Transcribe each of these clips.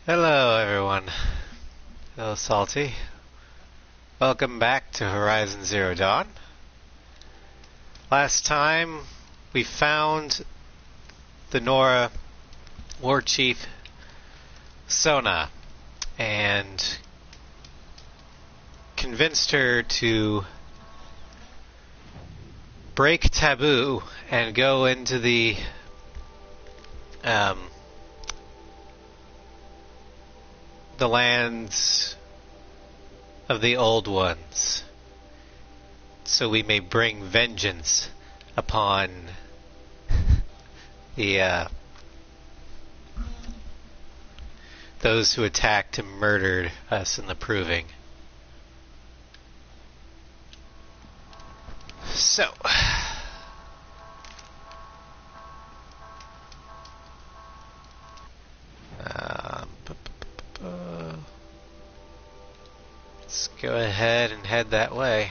Hello, everyone. Hello, Salty. Welcome back to Horizon Zero Dawn. Last time, we found the Nora War Chief Sona and convinced her to break taboo and go into the lands of the old ones, so we may bring vengeance upon the those who attacked and murdered us in the Proving. So, let's go ahead and head that way.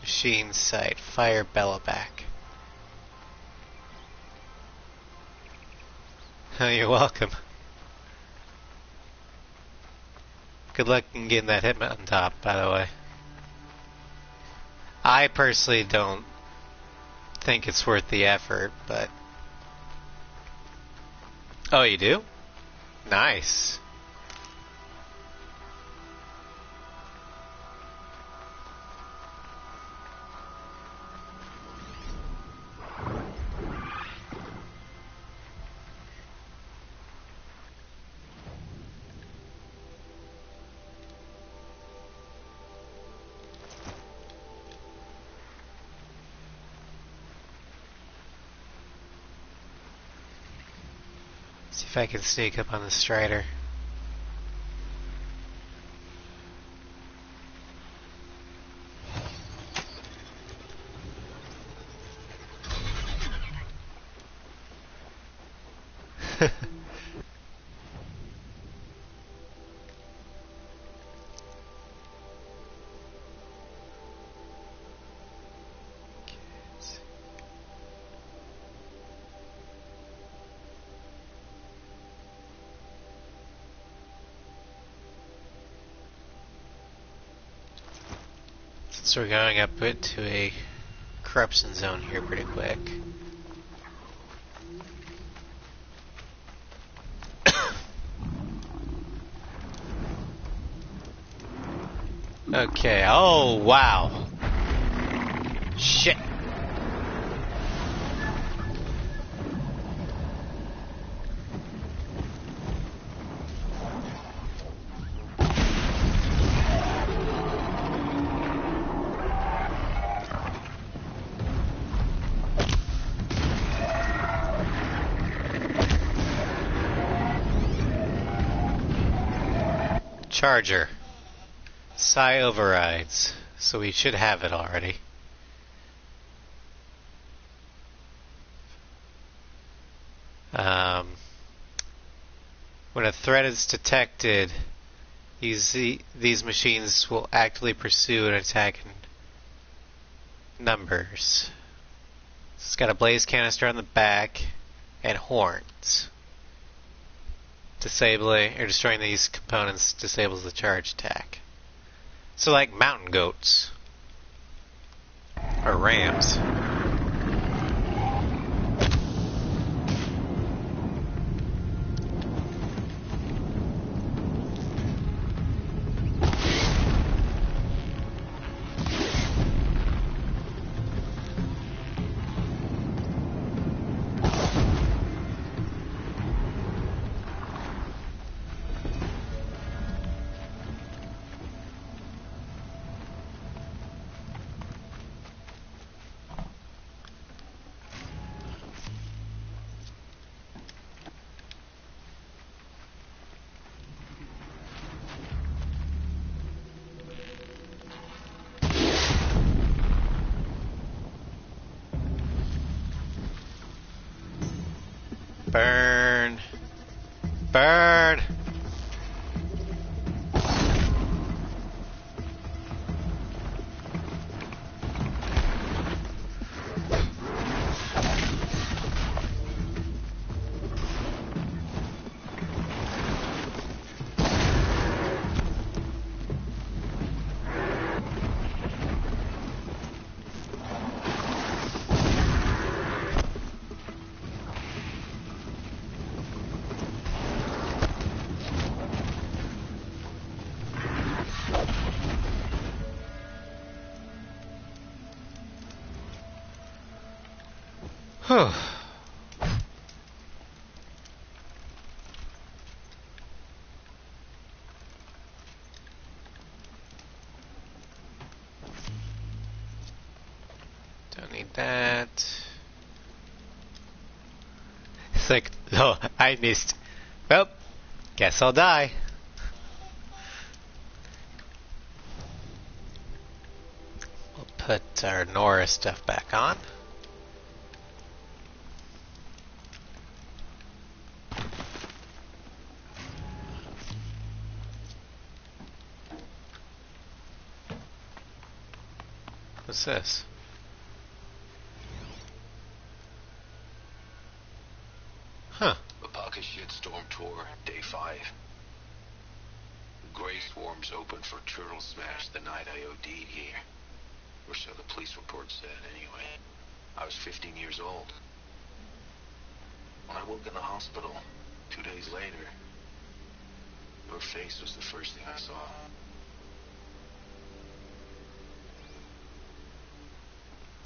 Machine sight, fire Bellaback. Oh, you're welcome. Good luck in getting that hit on top, by the way. I personally don't think it's worth the effort, but... Oh, you do? Nice. See if I can sneak up on the Strider. So we're going up it to a corruption zone here pretty quick. Okay, oh wow. Shit. Charger. Psi overrides. So we should have it already. When a threat is detected, these machines will actively pursue and attack in numbers. It's got a blaze canister on the back and horns. Disabling or destroying these components disables the charge attack. So like mountain goats. Or rams. Burn. Burn! Whew. Don't need that. It's like, oh, I missed. Well, guess I'll die. We'll put our Nora stuff back on. What's this? Huh. A pocket shitstorm tour, day 5. Gray swarms open for turtle smash the night I OD'd here. Or so the police report said, anyway. I was 15 years old. When I woke in the hospital, 2 days later, your face was the first thing I saw.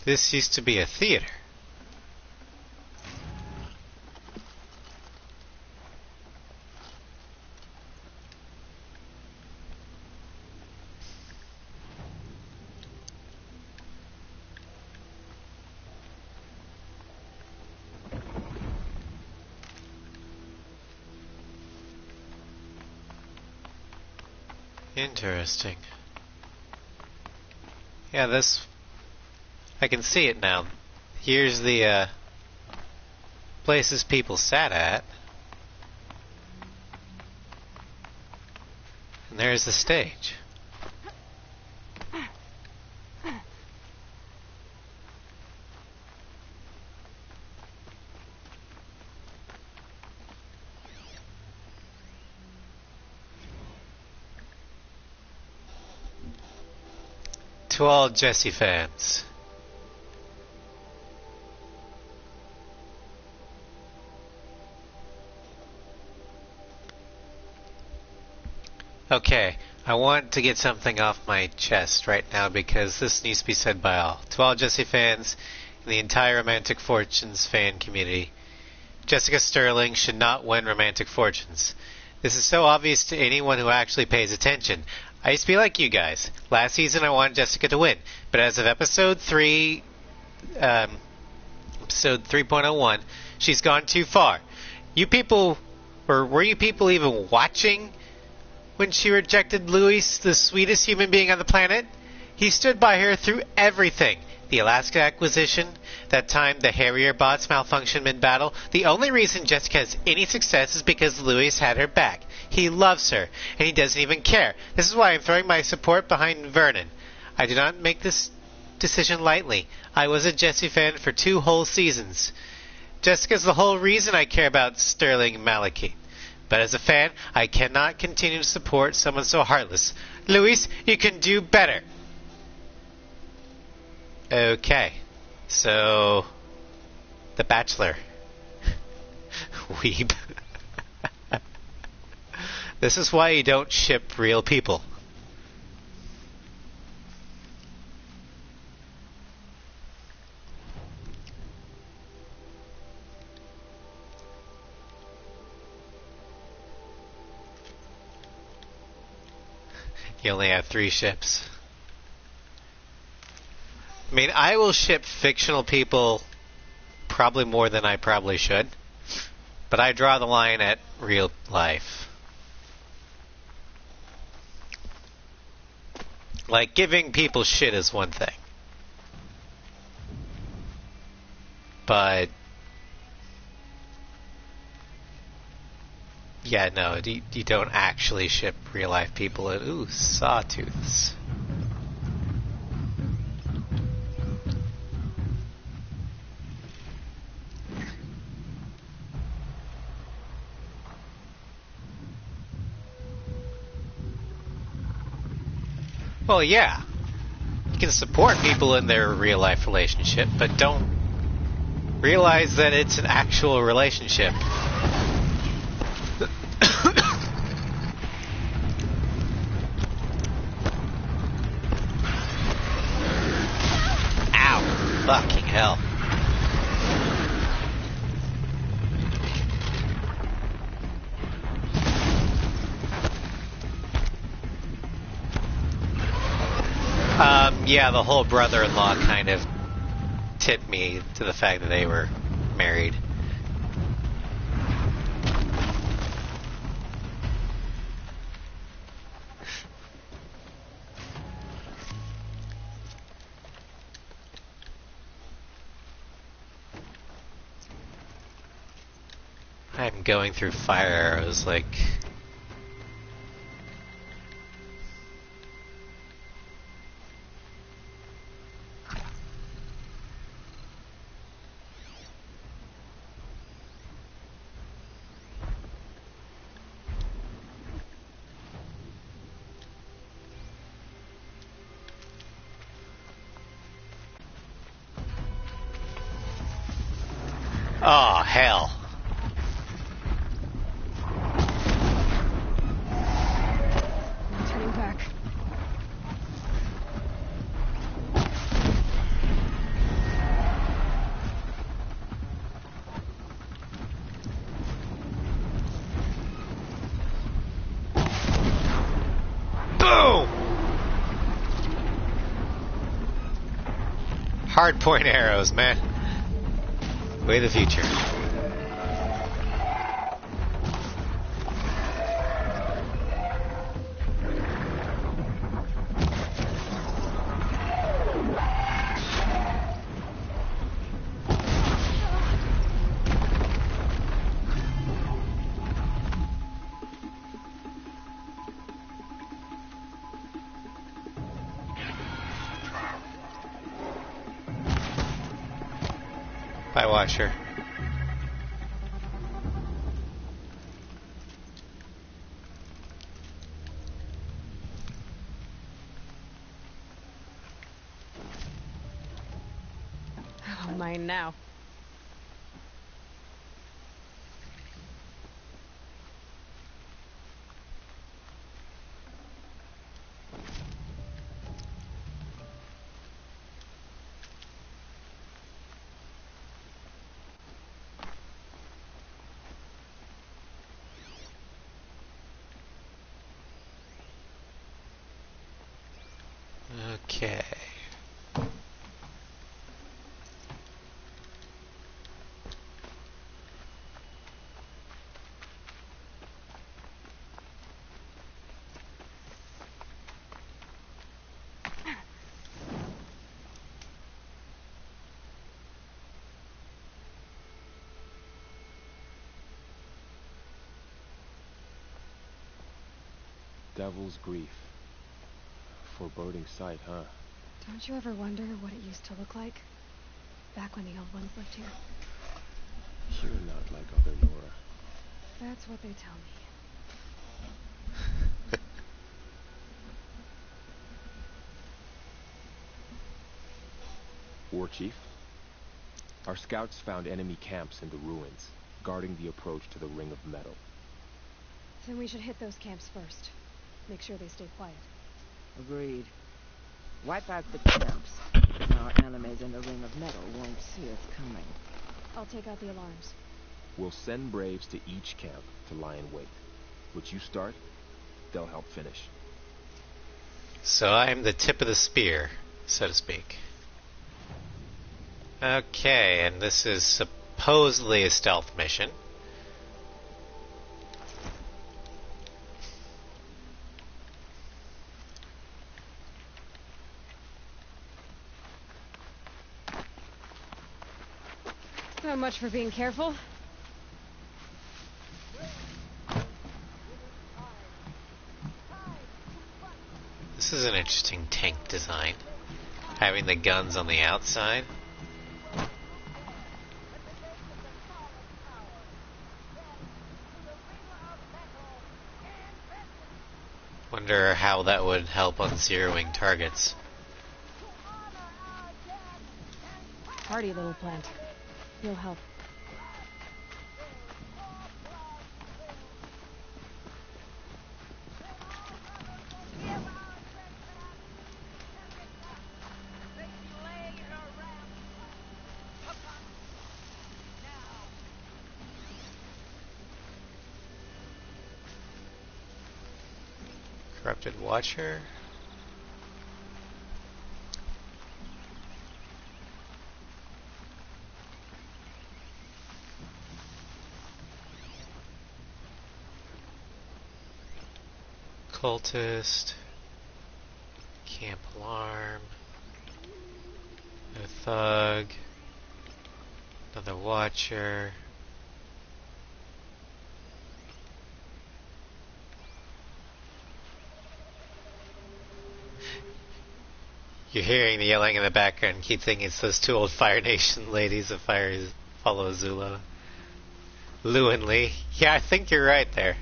This used to be a theater. Interesting. Yeah, this... I can see it now. Here's the places people sat at. And there's the stage. To all Jesse fans. Okay, I want to get something off my chest right now because this needs to be said by all. To all Jesse fans and the entire Romantic Fortunes fan community, Jessica Sterling should not win Romantic Fortunes. This is so obvious to anyone who actually pays attention. I used to be like you guys. Last season I wanted Jessica to win, but as of episode 3.01, she's gone too far. You people, or were you people even watching when she rejected Louis, the sweetest human being on the planet? He stood by her through everything. The Alaska acquisition, that time the Harrier bots malfunctioned mid-battle. The only reason Jessica has any success is because Louis had her back. He loves her, and he doesn't even care. This is why I'm throwing my support behind Vernon. I did not make this decision lightly. I was a Jessie fan for 2 whole seasons. Jessica's the whole reason I care about Sterling and Maliki. But as a fan, I cannot continue to support someone so heartless. Louis, you can do better. Okay. So, The Bachelor. Weeb. This is why you don't ship real people. You only have 3 ships. I mean, I will ship fictional people probably more than I probably should, but I draw the line at real life. Like, giving people shit is one thing, but Yeah, no, you don't actually ship real life people in. Ooh, sawtooths. Well, yeah. You can support people in their real life relationship, but don't realize that it's an actual relationship. Ow! Fucking hell. Yeah, the whole brother-in-law kind of tipped me to the fact that they were married. I'm going through fire arrows like... Oh, hell. I'm turning back. Boom! Hard point arrows, man. Way of the future. Bye, Washer. Oh, mine now. Okay. Devil's Grief. Foreboding sight, huh? Don't you ever wonder what it used to look like? Back when the old ones lived here. You're not like other Nora. That's what they tell me. War Chief? Our scouts found enemy camps in the ruins, guarding the approach to the Ring of Metal. Then we should hit those camps first. Make sure they stay quiet. Agreed. Wipe out the camps. Our enemies in the Ring of Metal won't see us coming. I'll take out the alarms. We'll send Braves to each camp to lie in wait. What you start, they'll help finish. So I'm the tip of the spear, so to speak. Okay, and this is supposedly a stealth mission. So much for being careful. This is an interesting tank design. Having the guns on the outside. Wonder how that would help on zeroing targets. Hardy little plant. He'll help. Corrupted Watcher. Cultist. Camp Alarm. A Thug. Another Watcher. You're hearing the yelling in the background. Keep thinking it's those two old Fire Nation ladies that follow Azula. Lu and Lee. Yeah, I think you're right there.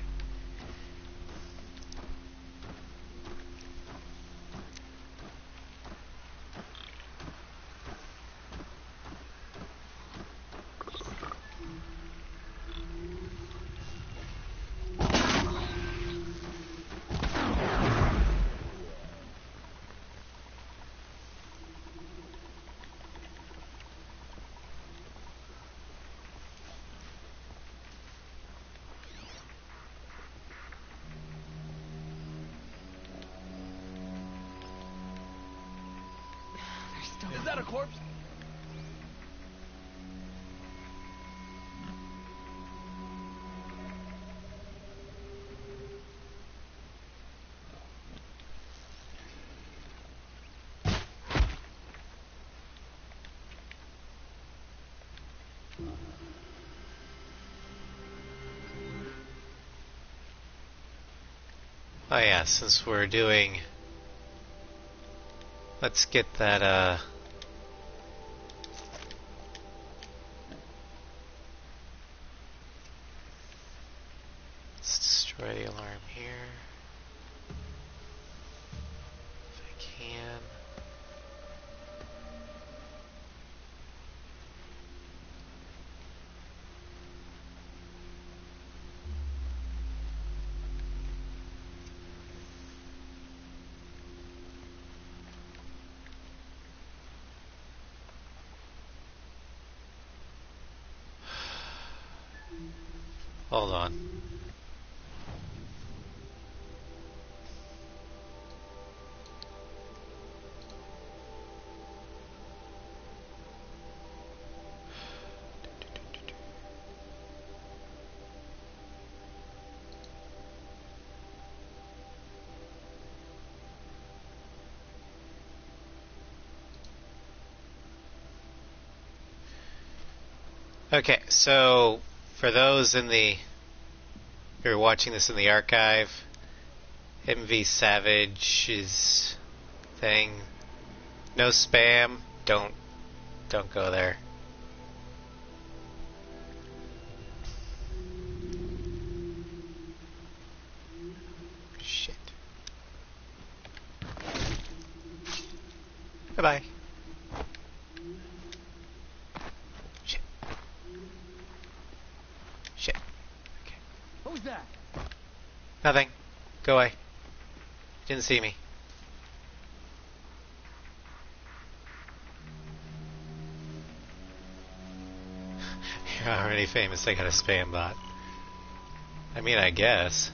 Is that a corpse? Oh yeah, since we're doing... Let's get that, let's destroy the alarm here. If I can. Hold on. Okay, so for those in the who are watching this in the archive, MV Savage's thing, no spam, don't go there. Shit. Goodbye. Shit. Shit. Okay. Who's that? Nothing. Go away. Didn't see me. You're already famous. I got a spam bot. I mean, I guess.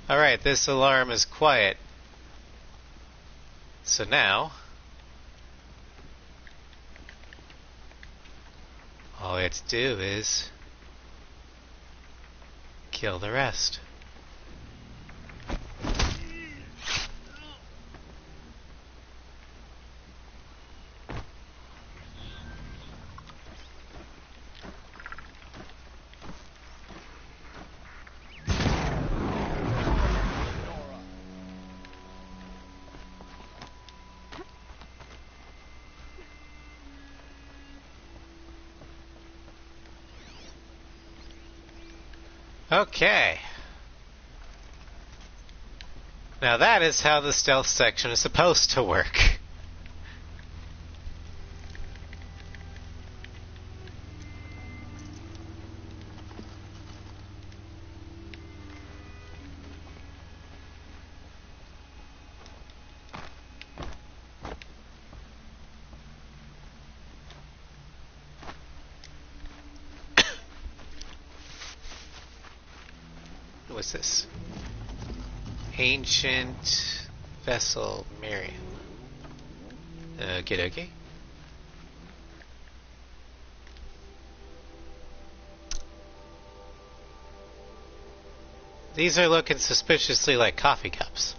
Alright, this alarm is quiet. So now, all we have to do is kill the rest. Okay. Now that is how the stealth section is supposed to work. What's this? Ancient vessel Miriam. Okie dokie. These are looking suspiciously like coffee cups.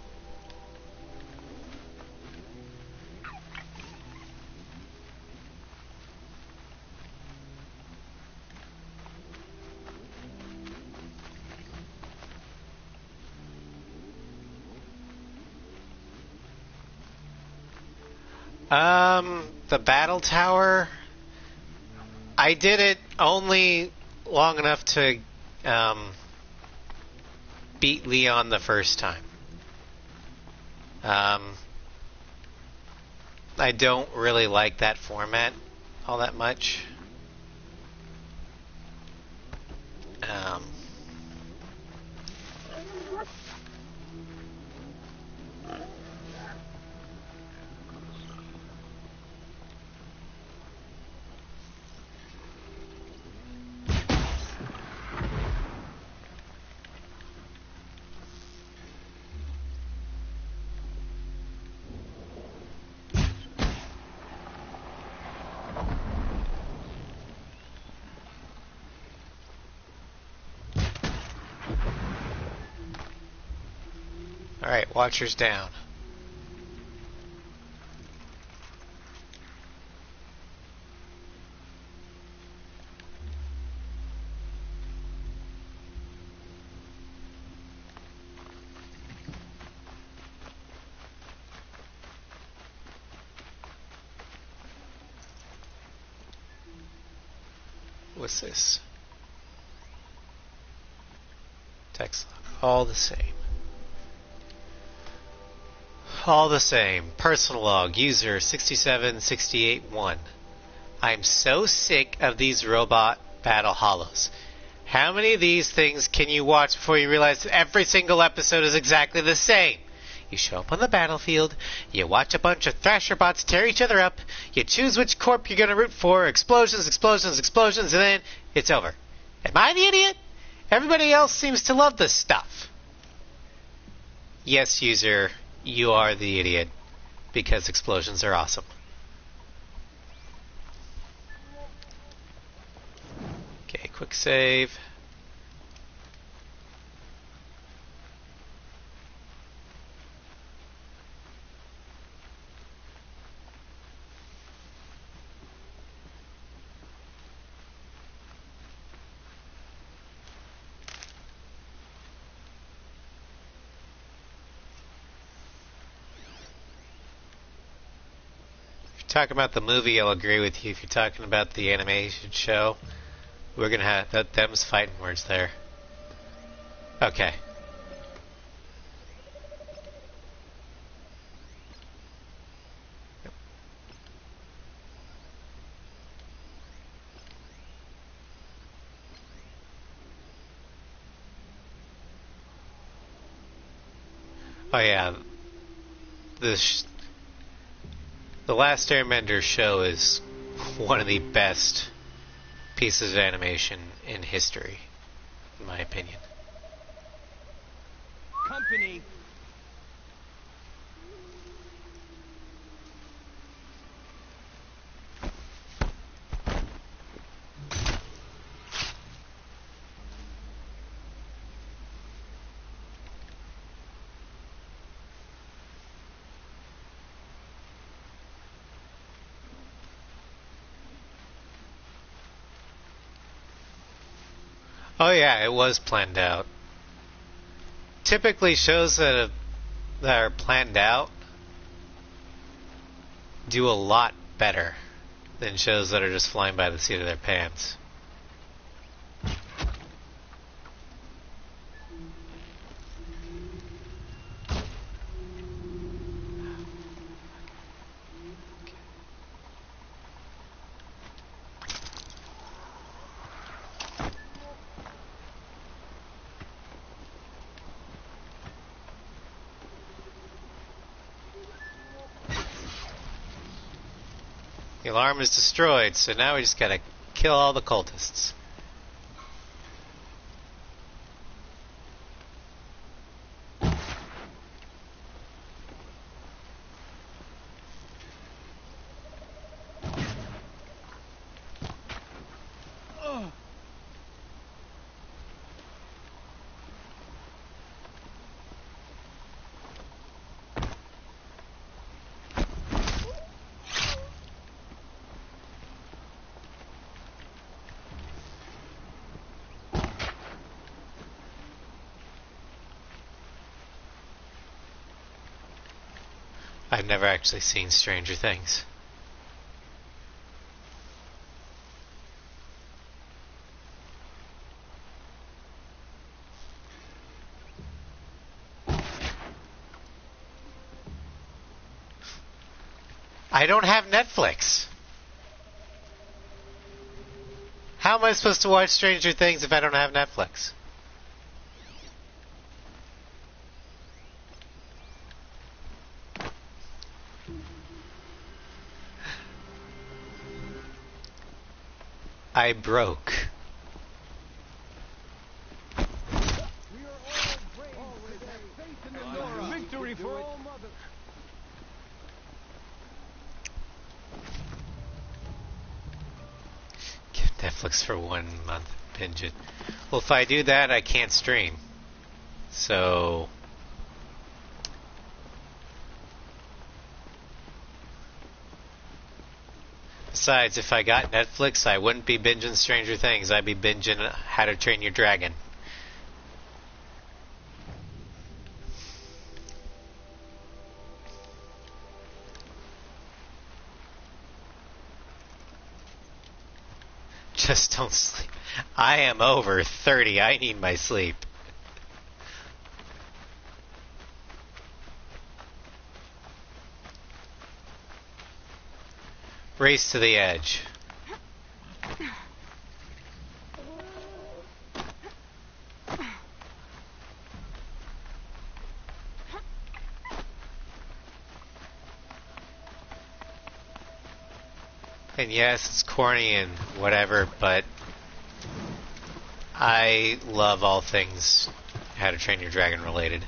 The battle tower, I did it only long enough to beat Leon the first time. I don't really like that format all that much. Alright, Watcher's down. What's this? Text log. All the same. All the same. Personal log. User 67681. I'm so sick of these robot battle hollows. How many of these things can you watch before you realize that every single episode is exactly the same? You show up on the battlefield, you watch a bunch of Thrasher bots tear each other up, you choose which corp you're going to root for, explosions, explosions, explosions, and then it's over. Am I the idiot? Everybody else seems to love this stuff. Yes, user, you are the idiot, because explosions are awesome. Okay, quick save. Talking about the movie, I'll agree with you. If you're talking about the animation show, we're gonna have them's fighting words there. Okay. Oh yeah, the Last Airbender show is one of the best pieces of animation in history, in my opinion. Company. Oh yeah, it was planned out. Typically shows that are planned out do a lot better than shows that are just flying by the seat of their pants. The alarm is destroyed, so now we just gotta kill all the cultists. I've never actually seen Stranger Things. I don't have Netflix. How am I supposed to watch Stranger Things if I don't have Netflix? I broke. Victory for all mother. Get Netflix for 1 month. Binge it. Well, if I do that, I can't stream. So... Besides, if I got Netflix, I wouldn't be binging Stranger Things. I'd be binging How to Train Your Dragon. Just don't sleep. I am over 30. I need my sleep. Race to the edge. And yes, it's corny and whatever, but I love all things How to Train Your Dragon related.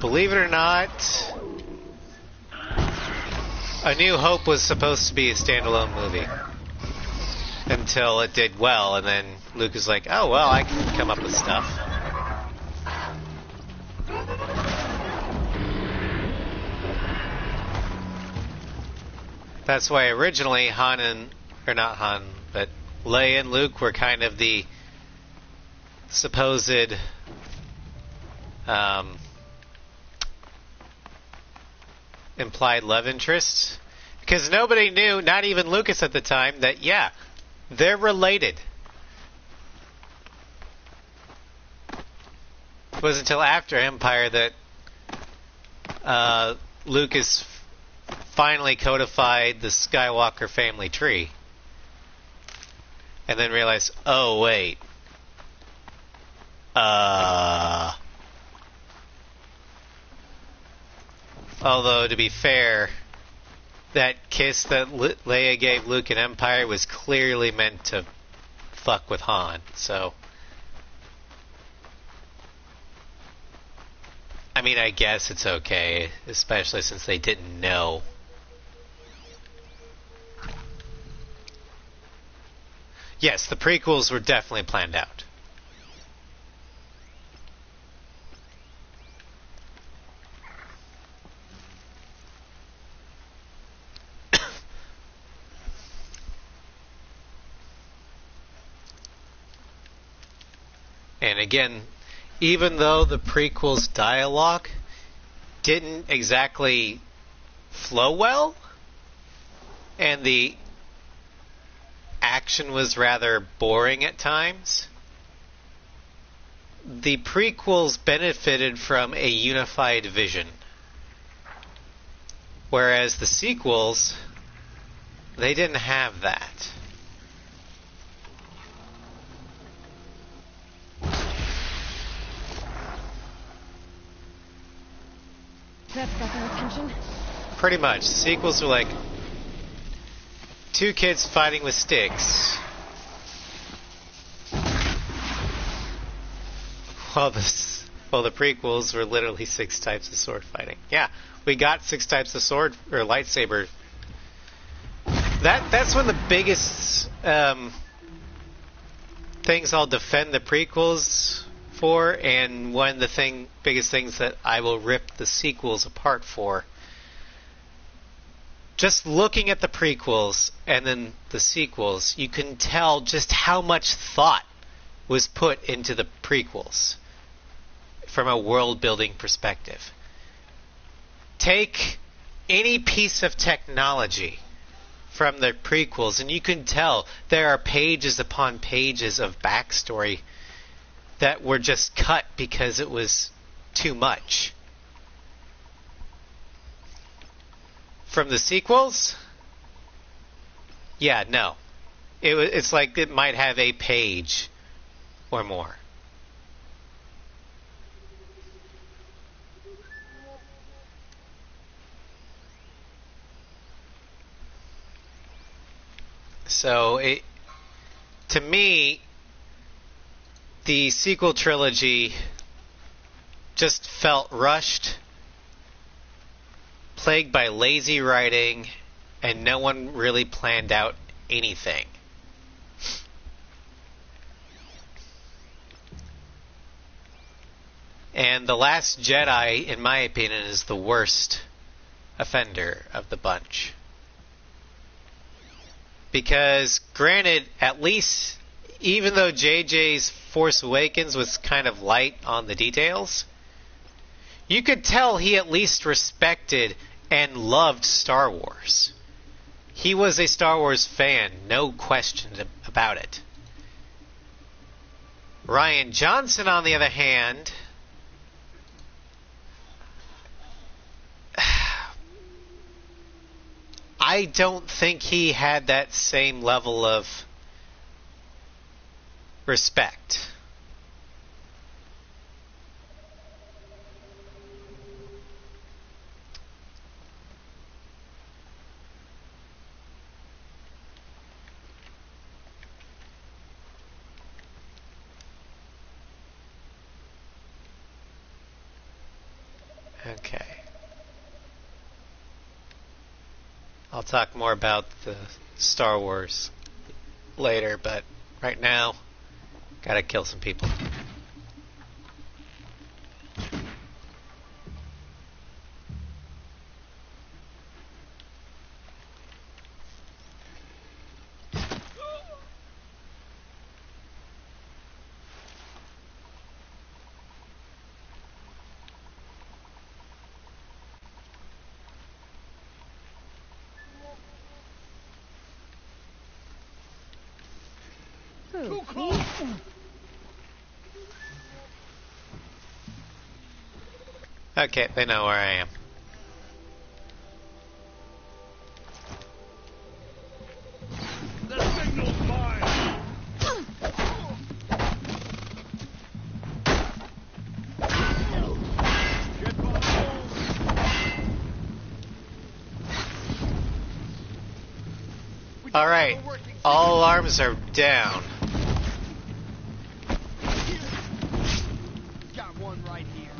Believe it or not, A New Hope was supposed to be a standalone movie until it did well, and then Luke is like, oh, well, I can come up with stuff. That's why originally Leia and Luke were kind of the supposed implied love interest, because nobody knew, not even Lucas at the time, that yeah, they're related. It wasn't until after Empire that Lucas finally codified the Skywalker family tree, and then realized, oh wait, although, to be fair, that kiss that Leia gave Luke in Empire was clearly meant to fuck with Han, so... I mean, I guess it's okay, especially since they didn't know. Yes, the prequels were definitely planned out. And again, even though the prequels' dialogue didn't exactly flow well, and the action was rather boring at times, the prequels benefited from a unified vision, whereas the sequels, they didn't have that. That's got their attention. Pretty much. Sequels were like two kids fighting with sticks. Well, the prequels were literally 6 types of sword fighting. Yeah, we got 6 types of sword or lightsaber. That's one of the biggest things I'll defend the prequels for, and one of the biggest things that I will rip the sequels apart for. Just looking at the prequels and then the sequels, you can tell just how much thought was put into the prequels from a world-building perspective. Take any piece of technology from the prequels, and you can tell there are pages upon pages of backstory that were just cut because it was too much. From the sequels, yeah, no. It's like it might have a page or more. So, to me, the sequel trilogy just felt rushed, plagued by lazy writing, and no one really planned out anything. And The Last Jedi, in my opinion, is the worst offender of the bunch. Because, granted, at least, even though JJ's Force Awakens was kind of light on the details, you could tell he at least respected and loved Star Wars. He was a Star Wars fan, no question about it. Rian Johnson, on the other hand, I don't think he had that same level of respect. Okay. I'll talk more about the Star Wars later, but right now, gotta kill some people. Too close. Okay, they know where I am. The signal's mine. Alright, all alarms are down. Got one right here.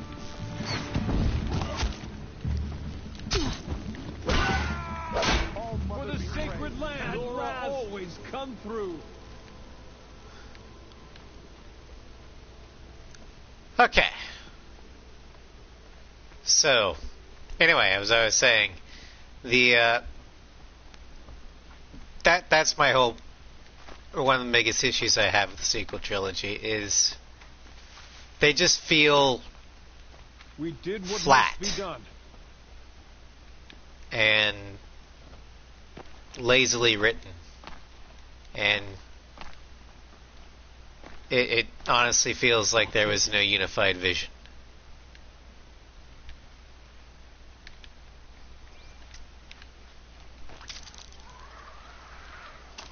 For the sacred land, Nora always come through. Okay. So, anyway, as I was saying, that's my whole, or one of the biggest issues I have with the sequel trilogy is they just feel We did what flat must be done. and lazily written, and It honestly feels like there was no unified vision.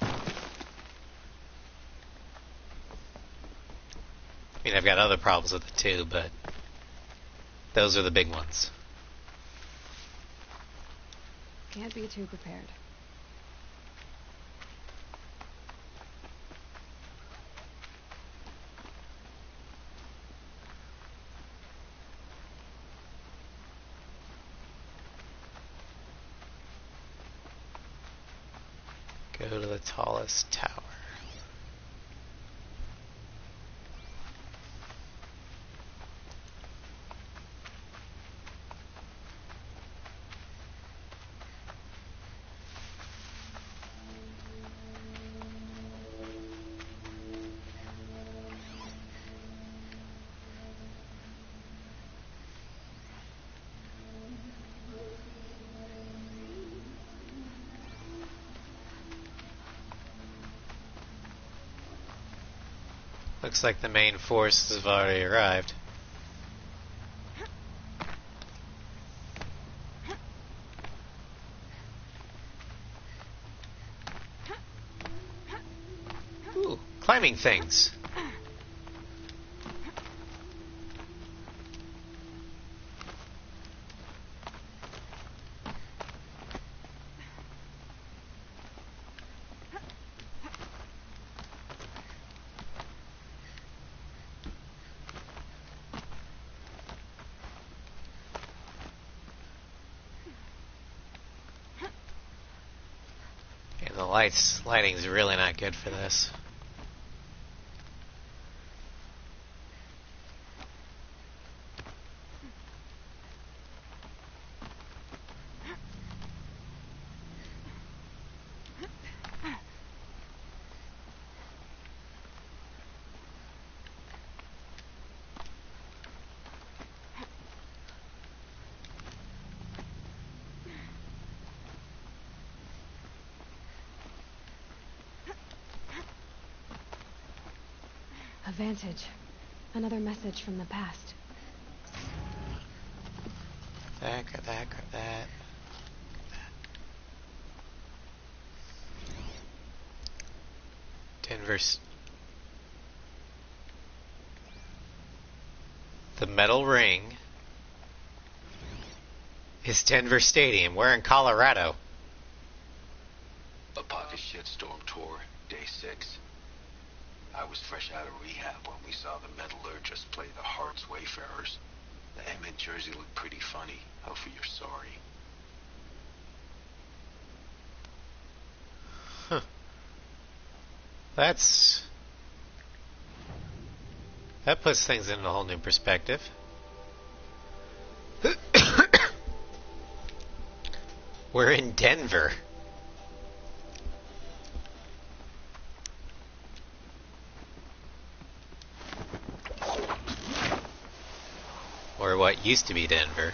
I mean, I've got other problems with it too, but those are the big ones. Can't be too prepared. Go to the tallest tower. Looks like the main forces have already arrived. Ooh, climbing things. And the lighting's really not good for this. A vantage. Another message from the past. Grab that, grab that. Denver's... The metal ring is Denver Stadium. We're in Colorado. A pocket shitstorm tour, day 6. I was fresh out of rehab when we saw the metallurgists play the Hearts Wayfarers. The M in Jersey looked pretty funny. Hopefully you're sorry. Huh. That puts things in a whole new perspective. We're in Denver. Or what used to be Denver.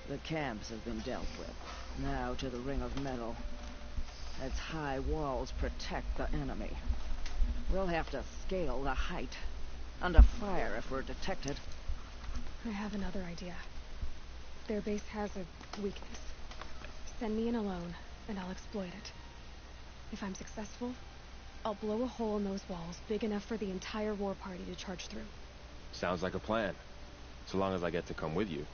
The camps have been dealt with. Now to the ring of metal. Its high walls protect the enemy. We'll have to scale the height. Under fire if we're detected. I have another idea. Their base has a weakness. Send me in alone, and I'll exploit it. If I'm successful, I'll blow a hole in those walls big enough for the entire war party to charge through. Sounds like a plan. So long as I get to come with you.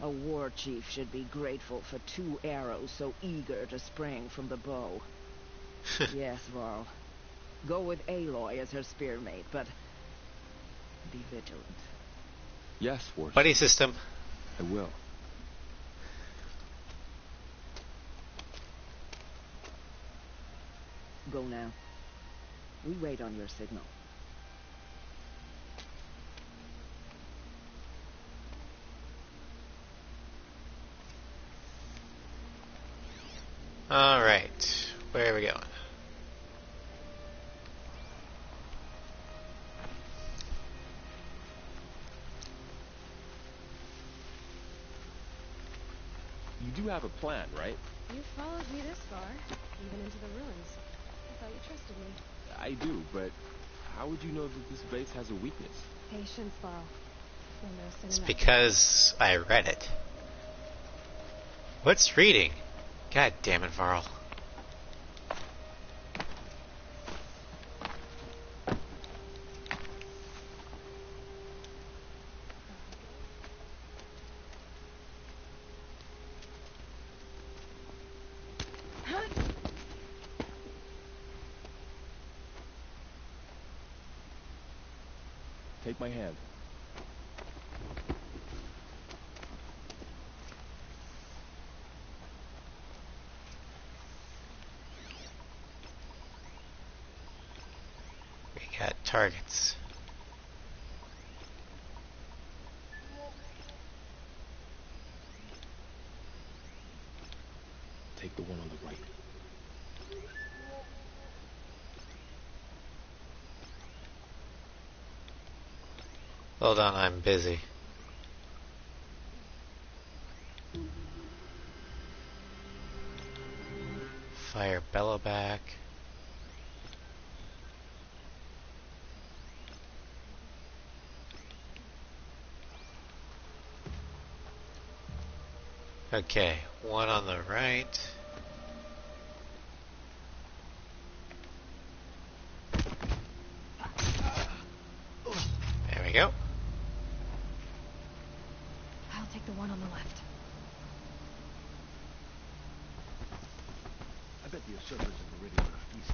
A war chief should be grateful for 2 arrows so eager to spring from the bow. Yes, Varl. Go with Aloy as her spearmate, but be vigilant. Yes, War. Buddy system. I will. Go now. We wait on your signal. Alright, where are we going? You do have a plan, right? You followed me this far, even into the ruins. I thought you trusted me. I do, but how would you know that this base has a weakness? Patience, Varl. You'll know soon It's enough. because I read it. What's reading? God damn it, Varl. Take my hand. We got targets. Take the one on the right. Hold on, I'm busy. Fire bellow back. Okay, one on the right. There we go. I'll take the one on the left. I bet the usurpers are ready for a feast.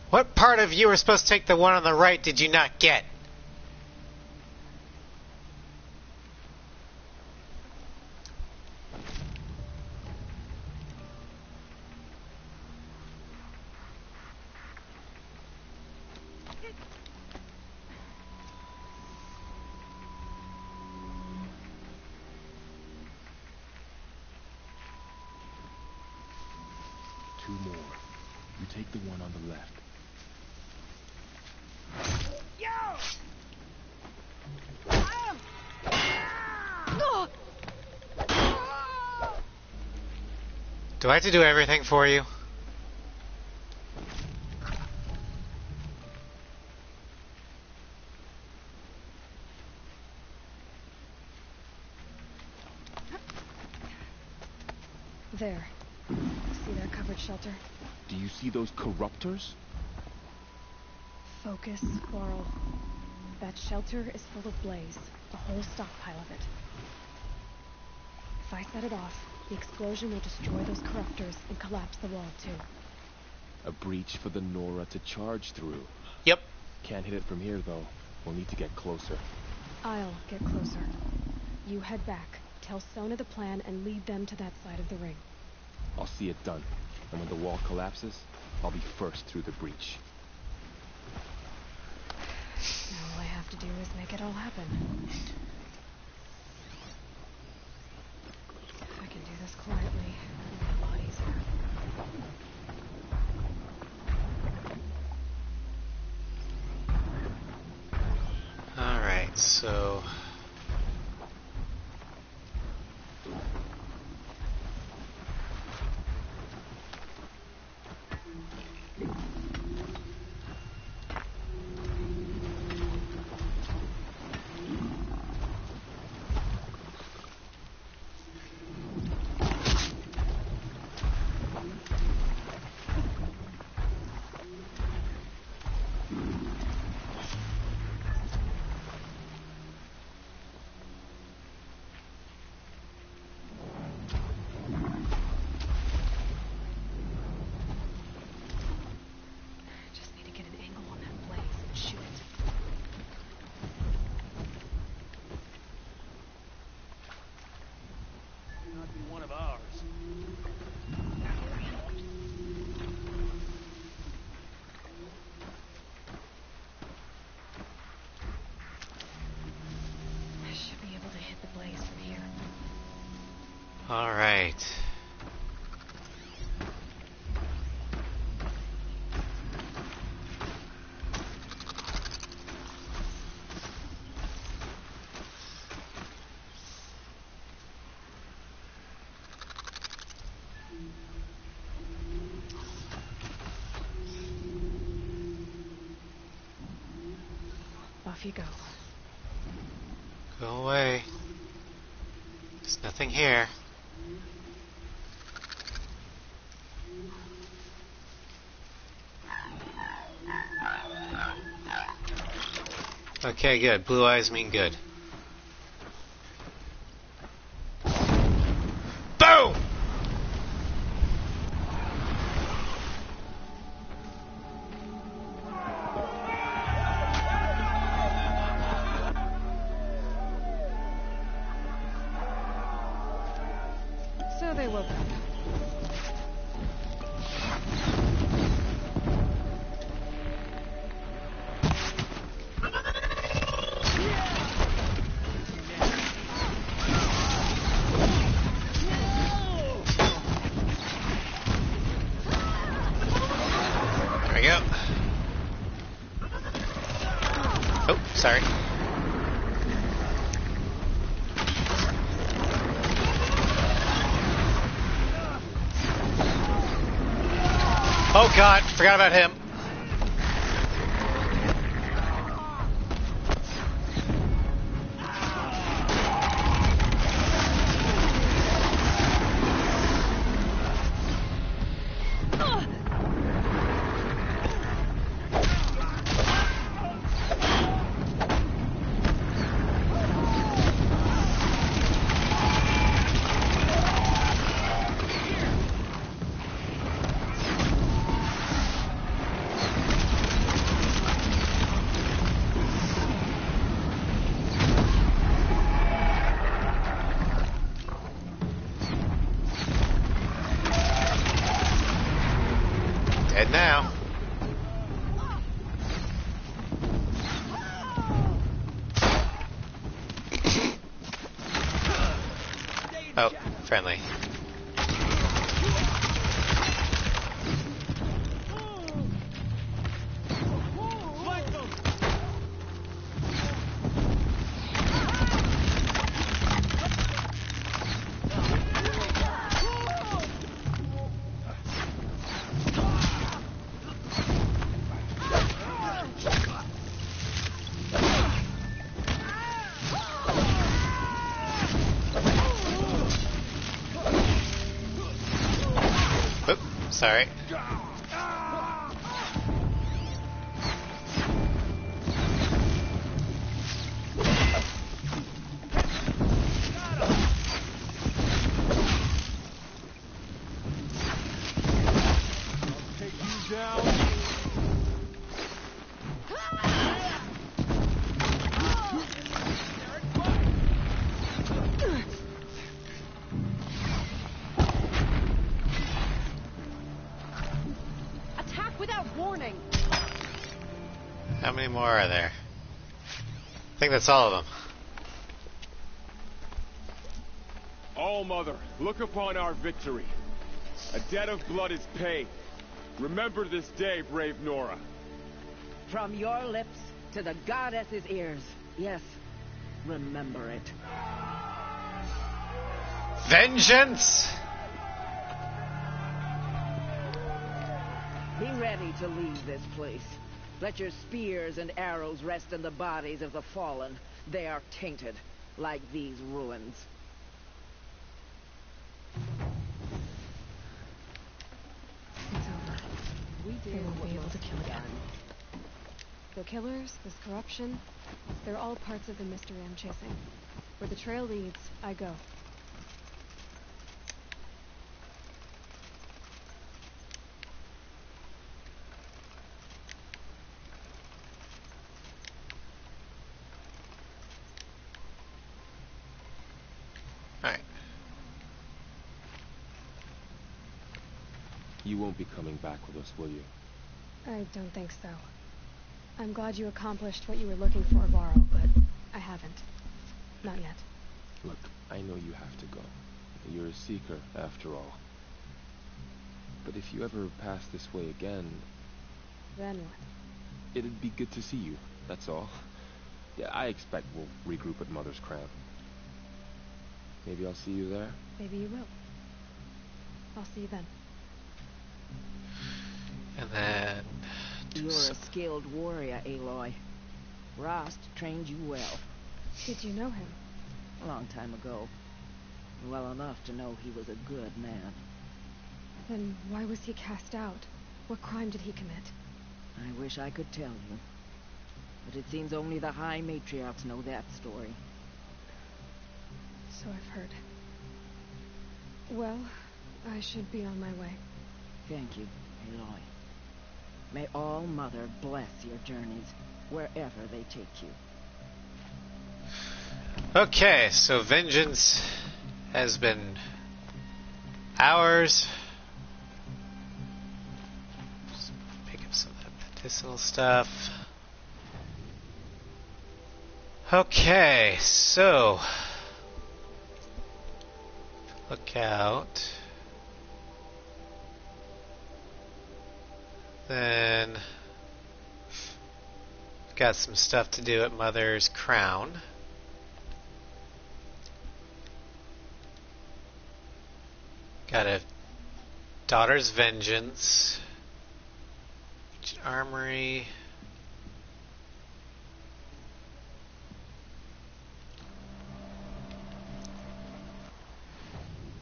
What part of you were supposed to take the one on the right did you not get? Two more. You take the one on the left. Do I have to do everything for you? There. See that covered shelter? Do you see those corruptors? Focus, Varl. That shelter is full of blaze. A whole stockpile of it. If I set it off, the explosion will destroy those corruptors and collapse the wall, too. A breach for the Nora to charge through. Yep. Can't hit it from here, though. We'll need to get closer. I'll get closer. You head back, tell Sona the plan, and lead them to that side of the ring. I'll see it done. And when the wall collapses, I'll be first through the breach. Now all I have to do is make it all happen. If I can do this quietly, it'll be a lot easier. Alright, so... Alright. Off you go. Go away. There's nothing here. Okay, good. Blue eyes mean good. Boom! So they woke up. There we go. Oh, sorry. Oh god, forgot about him. Dead now. Oh, friendly. Oop, sorry. Take you down. Attack without warning! How many more are there? I think that's all of them. All Mother, look upon our victory. A debt of blood is paid. Remember this day, brave Nora. From your lips to the goddess's ears. Yes, remember it. Vengeance! Be ready to leave this place. Let your spears and arrows rest in the bodies of the fallen. They are tainted, like these ruins. It's over. They won't be able to kill again. The killers, this corruption, they're all parts of the mystery I'm chasing. Where the trail leads, I go. Alright. You won't be coming back with us, will you? I don't think so. I'm glad you accomplished what you were looking for, Varro, but I haven't. Not yet. Look, I know you have to go. You're a seeker, after all. But if you ever pass this way again, Then what? it'd be good to see you, that's all. Yeah, I expect we'll regroup at Mother's Crown. Maybe I'll see you there? Maybe you will. I'll see you then. And then... You're a skilled warrior, Aloy. Rost trained you well. Did you know him? A long time ago. Well enough to know he was a good man. Then why was he cast out? What crime did he commit? I wish I could tell you. But it seems only the High Matriarchs know that story. So I've heard. Well, I should be on my way. Thank you, Aloy. May All Mother bless your journeys, wherever they take you. Okay, so vengeance has been ours. Just pick up some of that medicinal stuff. Okay, so look out. Then got some stuff to do at Mother's Crown. Got a Daughter's Vengeance, Ancient Armory.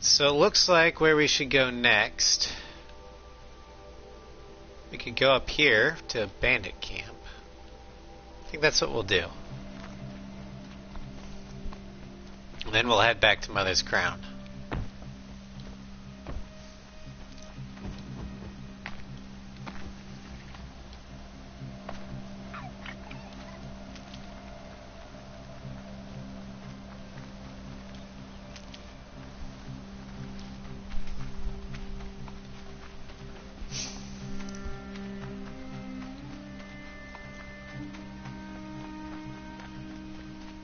So it looks like where we should go next. We could go up here to Bandit Camp. I think that's what we'll do. And then we'll head back to Mother's Crown.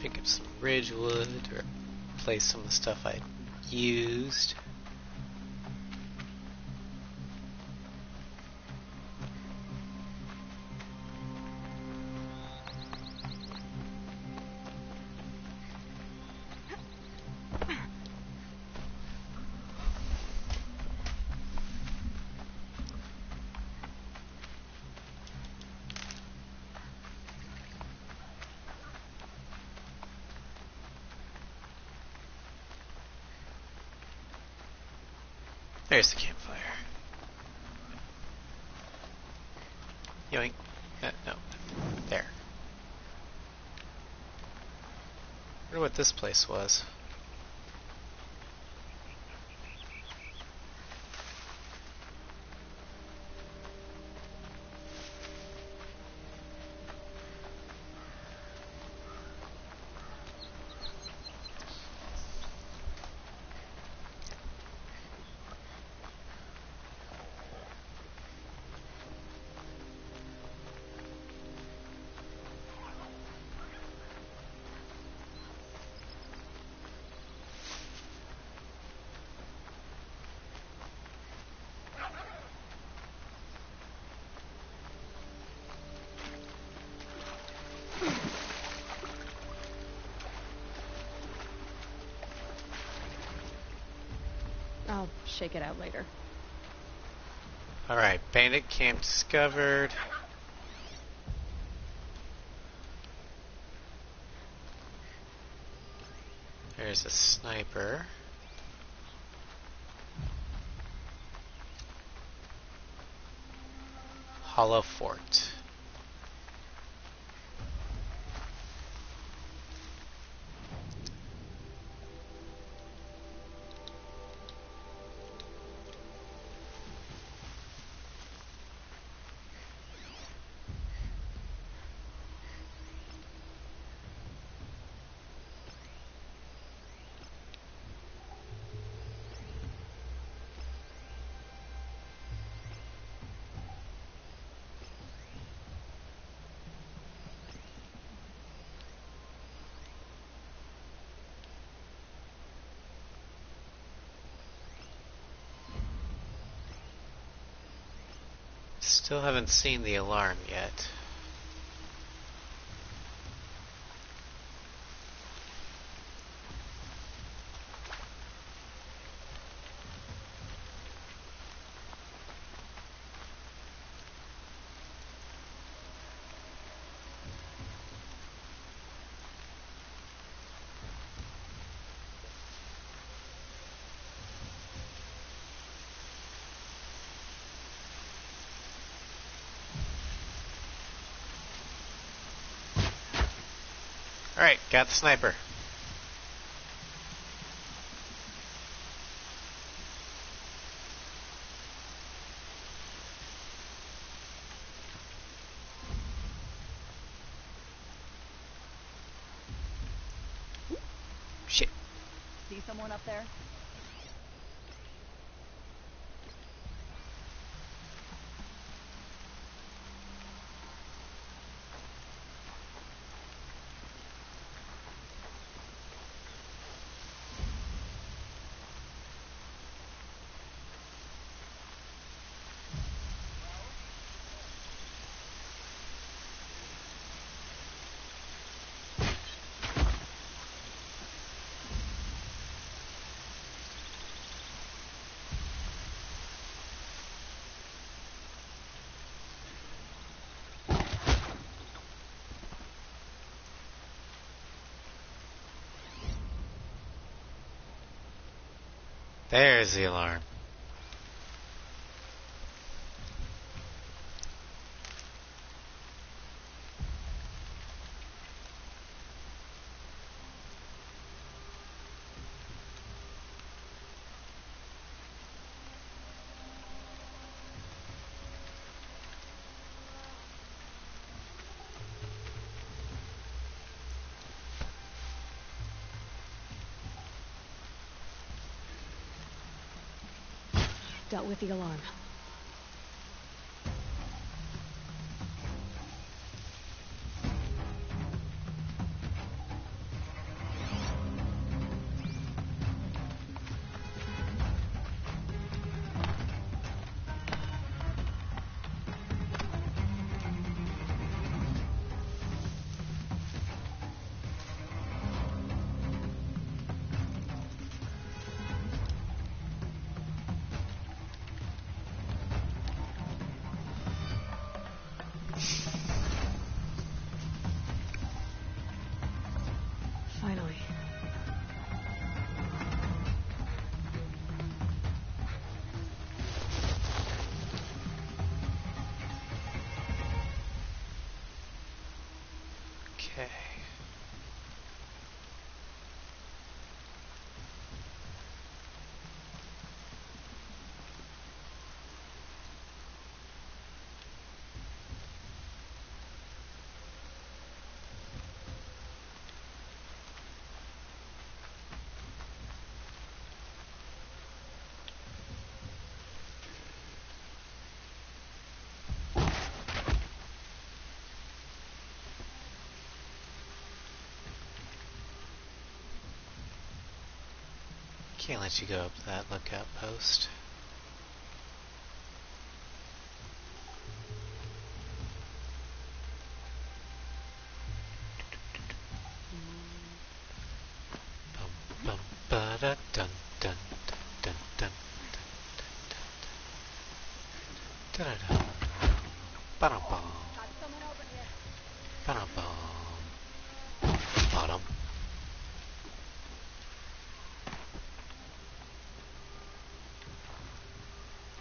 Pick up some Ridgewood, or replace some of the stuff I used. There's the campfire. Yoink. No. There. I wonder what this place was. I'll shake it out later. Alright, bandit camp discovered. There's a sniper. Hollow Fort. Still haven't seen the alarm yet. Alright, got the sniper. Shit. See someone up there? There's the alarm. Dealt with the alarm. Finally. Okay. Can't let you go up that lookout post. Bum, bum, ba-da, dun, dun, dun, dun, dun, dun, dun, dun. Ba-dum-bum. Ba-dum-bum. Bottom.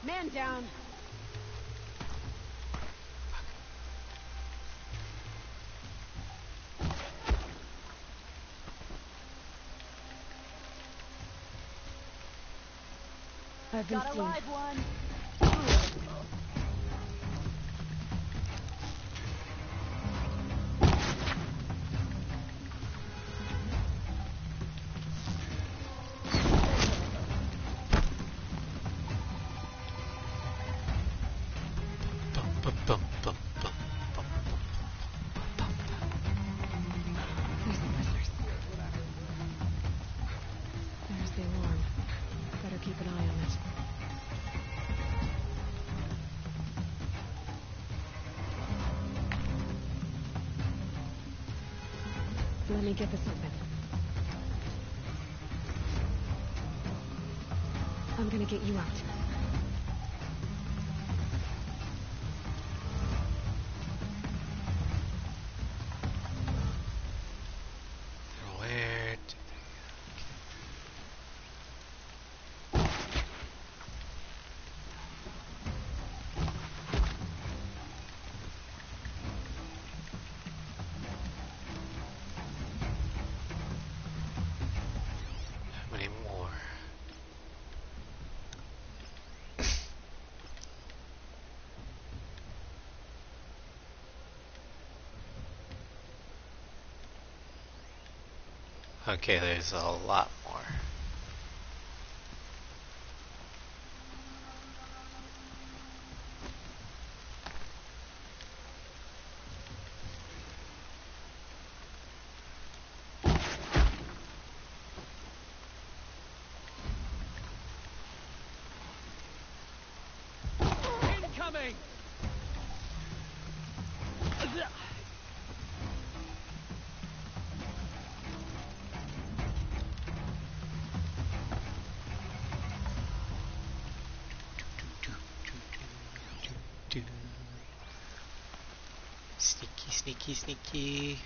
Man down! I've been Got a seen. live one! Bum, bum, bum, bum, bum, bum, bum. There's the prisoners. There's the alarm. Better keep an eye on it. Let me get this open. I'm gonna get you out. Where? How many more? Okay, there's a lot more. Incoming! Sneaky, sneaky, sneaky.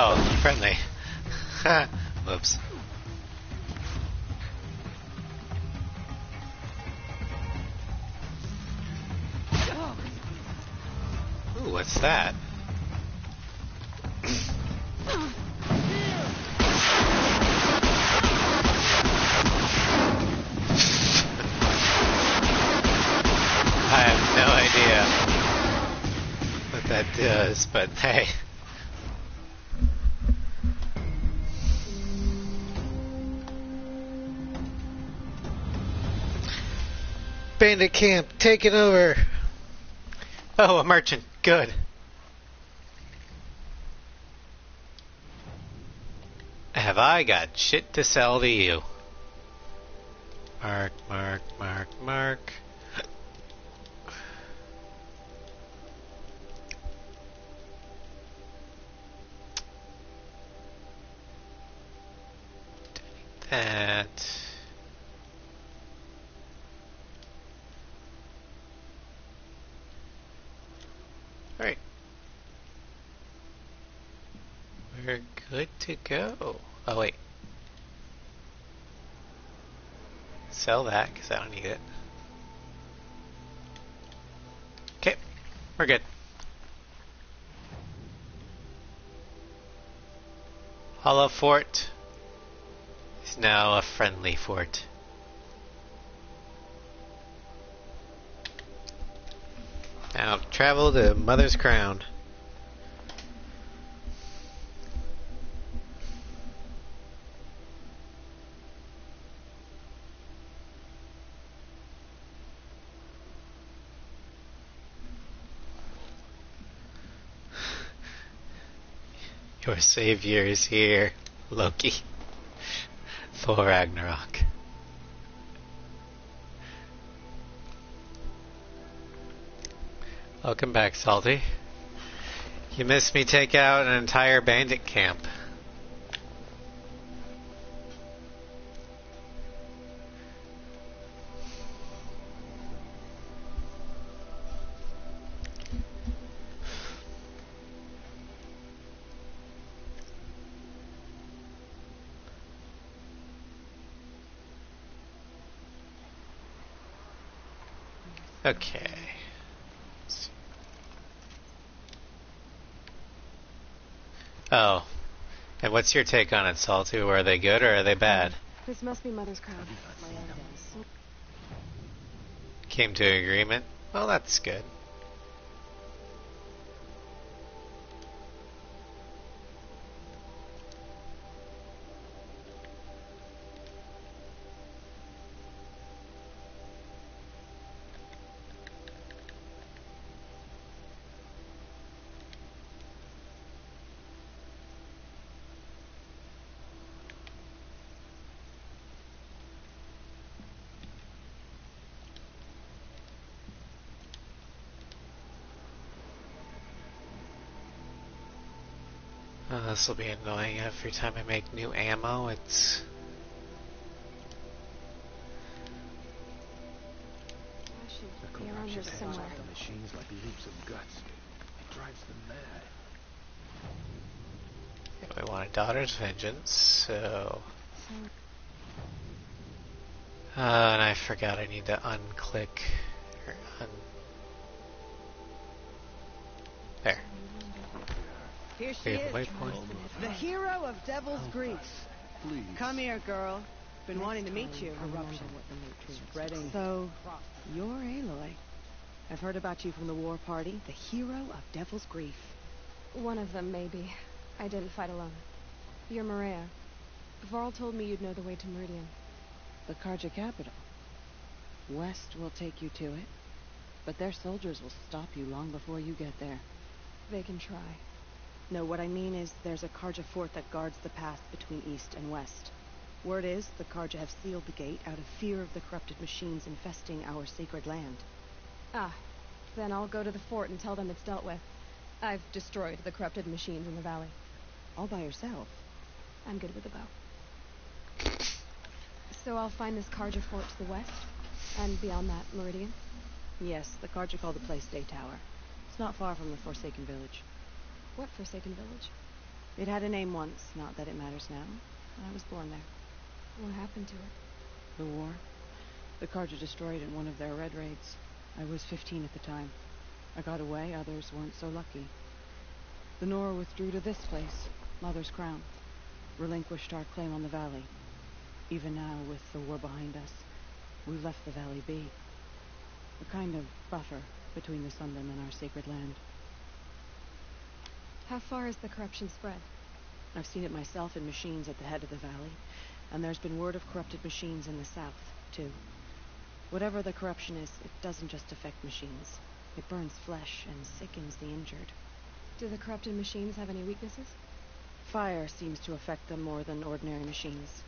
Oh, friendly. Whoops. Ooh, what's that? I have no idea what that does, but hey. Bandit camp taken over. Oh, a merchant. Good. Have I got shit to sell to you? Mark, mark, mark, mark. That. Alright. We're good to go. Oh, wait. Sell that, because I don't need it. Okay. We're good. Hollow Fort is now a friendly fort. Now travel to Mother's Crown. Your savior is here, Loki. Thor Ragnarok. Welcome back, Salty. You missed me take out an entire bandit camp. Okay. Oh. And what's your take on it, Salty? Are they good or are they bad? This must be Mother's Crown. Came to an agreement? Well, that's good. This will be annoying. Every time I make new ammo, it's... I should The be around here corruption hangs somewhere. off the machines like loops of guts. It drives them mad. We want a daughter's vengeance, so... and I forgot I need to unclick... Or There. Here she We have a is, waypoint. the hero of Devil's Grief. Please. Come here, girl. Been wanting to meet you. Corruption. Spreading. So, you're Aloy. I've heard about you from the war party, the hero of Devil's Grief. One of them, maybe. I didn't fight alone. You're Maria. Varl told me you'd know the way to Meridian. The Karja capital. West will take you to it, but their soldiers will stop you long before you get there. They can try. No, what I mean is there's a Karja fort that guards the path between east and west. Word is the Karja have sealed the gate out of fear of the corrupted machines infesting our sacred land. Ah, then I'll go to the fort and tell them it's dealt with. I've destroyed the corrupted machines in the valley. All by yourself. I'm good with a bow. So I'll find this Karja fort to the west, and beyond that, Meridian? Yes, the Karja call the place Day Tower. It's not far from the Forsaken Village. What Forsaken Village? It had a name once, not that it matters now. I was born there. What happened to it? The war. The Karja destroyed in one of their red raids. I was 15 at the time. I got away, others weren't so lucky. The Nora withdrew to this place, Mother's Crown. Relinquished our claim on the valley. Even now, with the war behind us, we've left the valley be. A kind of buffer between the Sunland and our sacred land. How far has the corruption spread? I've seen it myself in machines at the head of the valley, and there's been word of corrupted machines in the south, too. Whatever the corruption is, it doesn't just affect machines. It burns flesh and sickens the injured. Do the corrupted machines have any weaknesses? Fire seems to affect them more than ordinary machines.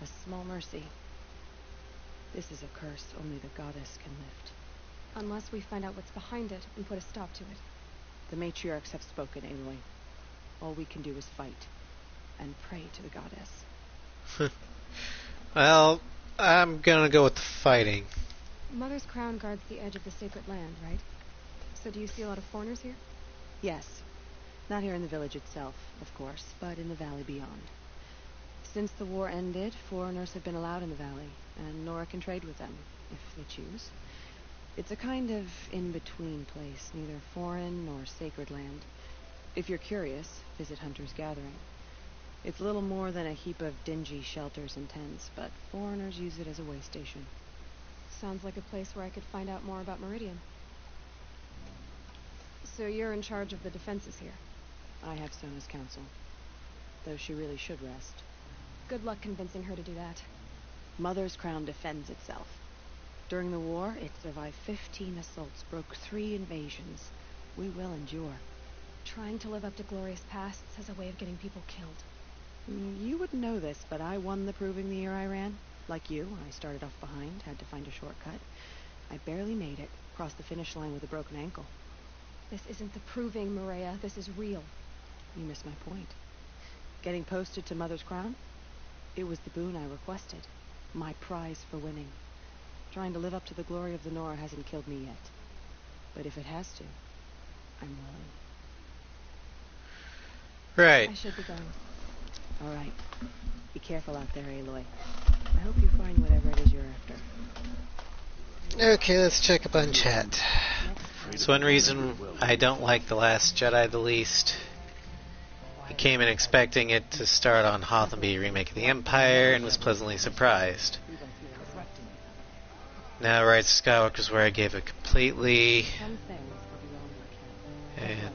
A small mercy. This is a curse only the goddess can lift. Unless we find out what's behind it and put a stop to it. The matriarchs have spoken, Aloy. All we can do is fight, and pray to the goddess. Well, I'm gonna go with the fighting. Mother's Crown guards the edge of the sacred land, right? So do you see a lot of foreigners here? Yes. Not here in the village itself, of course, but in the valley beyond. Since the war ended, foreigners have been allowed in the valley, and Nora can trade with them, if they choose. It's a kind of in-between place, neither foreign nor sacred land. If you're curious, visit Hunter's Gathering. It's little more than a heap of dingy shelters and tents, but foreigners use it as a way station. Sounds like a place where I could find out more about Meridian. So you're in charge of the defenses here. I have Sona's counsel, though she really should rest. Good luck convincing her to do that. Mother's Crown defends itself. During the war, it survived 15 assaults, broke 3 invasions. We will endure. Trying to live up to glorious pasts has a way of getting people killed. You wouldn't know this, but I won the proving the year I ran. Like you, I started off behind, had to find a shortcut. I barely made it, crossed the finish line with a broken ankle. This isn't the proving, Maria. This is real. You missed my point. Getting posted to Mother's Crown? It was the boon I requested. My prize for winning. Trying to live up to the glory of the Nora hasn't killed me yet. But if it has to, I'm willing. Right. I should be going. All right. Be careful out there, Aloy. I hope you find whatever it is you're after. Okay, let's check up on chat. It's one reason I don't like The Last Jedi the least. I came in expecting it to start on Hothenby Remake of the Empire and was pleasantly surprised. Now Rise of Skywalker is where I gave it completely... And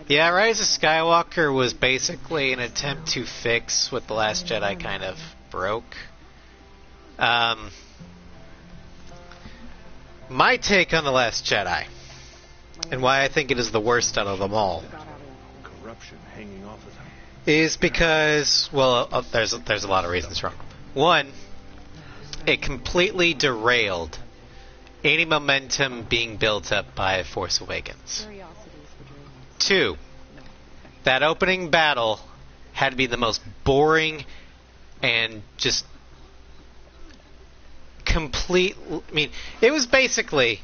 yeah, Rise of Skywalker was basically an attempt to fix what The Last Jedi kind of broke. My take on The Last Jedi, and why I think it is the worst out of them all, Corruption hanging off of them. is because, well, there's a lot of reasons wrong. One, it completely derailed any momentum being built up by Force Awakens. Two, That opening battle had to be the most boring and just complete. I mean, it was basically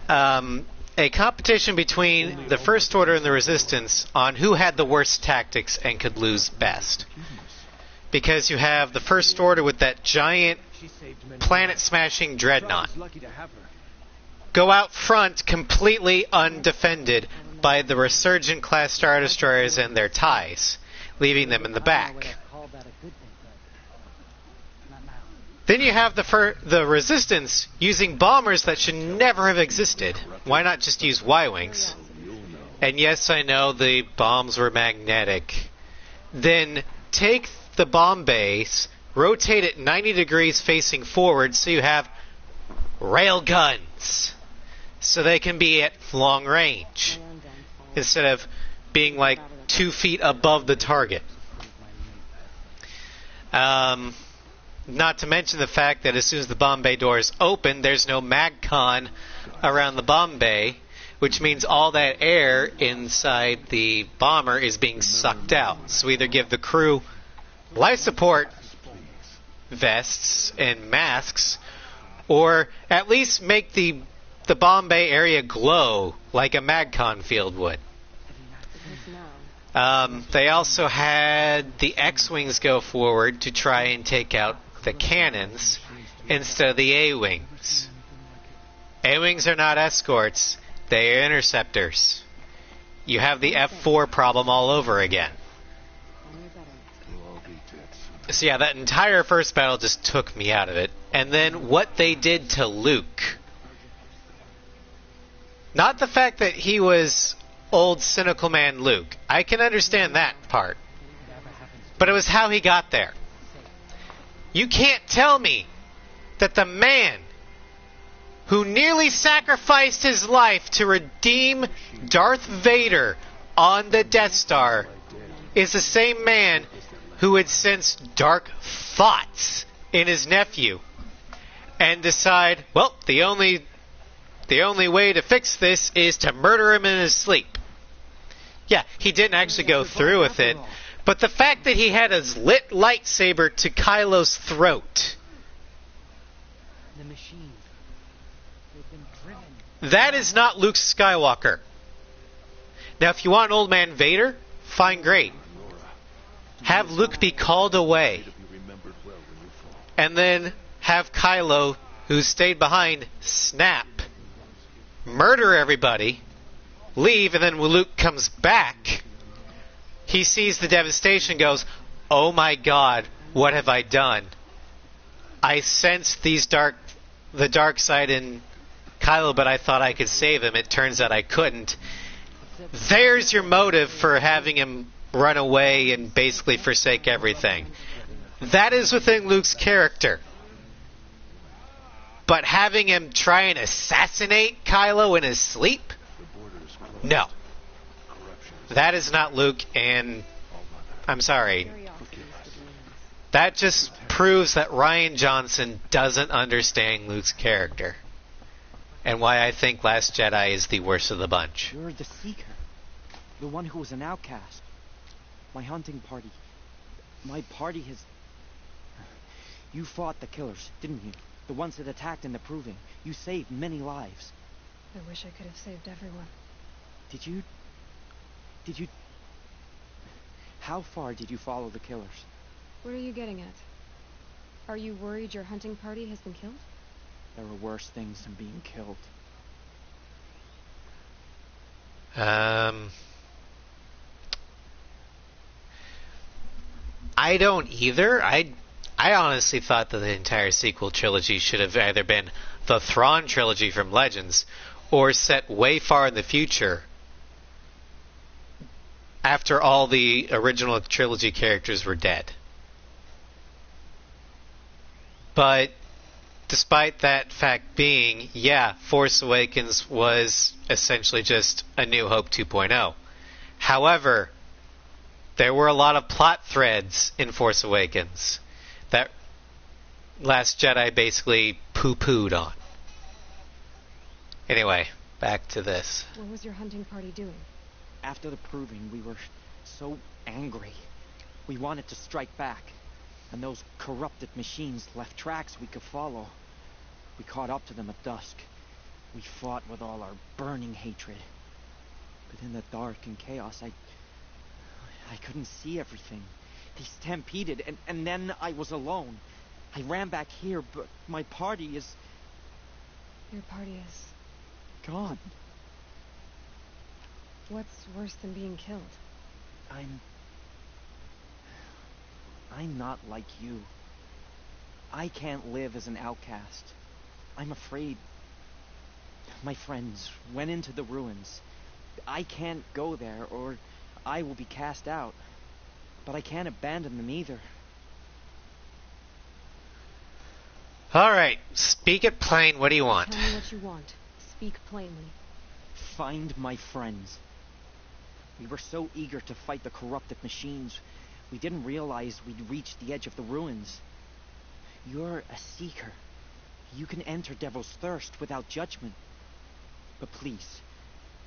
a competition between the First Order and the Resistance on who had the worst tactics and could lose best. Because you have the First Order with that giant planet-smashing dreadnought go out front completely undefended by the Resurgent-class Star Destroyers and their ties, leaving them in the back. Then you have the Resistance using bombers that should never have existed. Why not just use Y-Wings? And yes, I know the bombs were magnetic. Then take the bomb base, rotate it 90 degrees facing forward so you have rail guns. So they can be at long range. Instead of being like 2 feet above the target. Not to mention the fact that as soon as the bomb bay doors open, there's no MagCon around the bomb bay, which means all that air inside the bomber is being sucked out. So either give the crew life support vests and masks, or at least make the bomb bay area glow like a MagCon field would. They also had the X-Wings go forward to try and take out the cannons instead of the A-Wings. A-Wings are not escorts, they are interceptors. You have the F4 problem all over again. So yeah, that entire first battle just took me out of it. And then what they did to Luke. Not the fact that he was old cynical man Luke. I can understand that part. But it was how he got there. You can't tell me that the man who nearly sacrificed his life to redeem Darth Vader on the Death Star is the same man who would sense dark thoughts in his nephew and decide, well, the only way to fix this is to murder him in his sleep. Yeah, he didn't actually go through with it, but the fact that he had his lit lightsaber to Kylo's throat, that is not Luke Skywalker. Now, if you want Old Man Vader, fine, great. Have Luke be called away, and then have Kylo, who stayed behind, snap, murder everybody, leave, and then when Luke comes back, he sees the devastation and goes, oh my god, what have I done? I sensed the dark side in Kylo, but I thought I could save him. It turns out I couldn't. There's your motive for having him run away and basically forsake everything. That is within Luke's character. But having him try and assassinate Kylo in his sleep? No. That is not Luke, and I'm sorry. That just proves that Rian Johnson doesn't understand Luke's character. And why I think Last Jedi is the worst of the bunch. You're the Seeker. The one who was an outcast. My hunting party. My party has... You fought the killers, didn't you? The ones that attacked in the Proving. You saved many lives. I wish I could have saved everyone. Did you... How far did you follow the killers? What are you getting at? Are you worried your hunting party has been killed? There are worse things than being killed. I don't either. I honestly thought that the entire sequel trilogy should have either been the Thrawn trilogy from Legends or set way far in the future after all the original trilogy characters were dead. But despite that fact being, yeah, Force Awakens was essentially just A New Hope 2.0. However, there were a lot of plot threads in Force Awakens that Last Jedi basically poo-pooed on. Anyway, back to this. What was your hunting party doing? After the proving, we were so angry. We wanted to strike back. And those corrupted machines left tracks we could follow. We caught up to them at dusk. We fought with all our burning hatred. But in the dark and chaos, I couldn't see everything. They stampeded, and then I was alone. I ran back here, but my party is... Your party is... gone. What's worse than being killed? I'm not like you. I can't live as an outcast. I'm afraid. My friends went into the ruins. I can't go there, or I will be cast out. But I can't abandon them either. Alright, speak it plain. What do you want? Tell me what you want. Speak plainly. Find my friends. We were so eager to fight the corrupted machines, we didn't realize we'd reached the edge of the ruins. You're a seeker. You can enter Devil's Thirst without judgment. But please,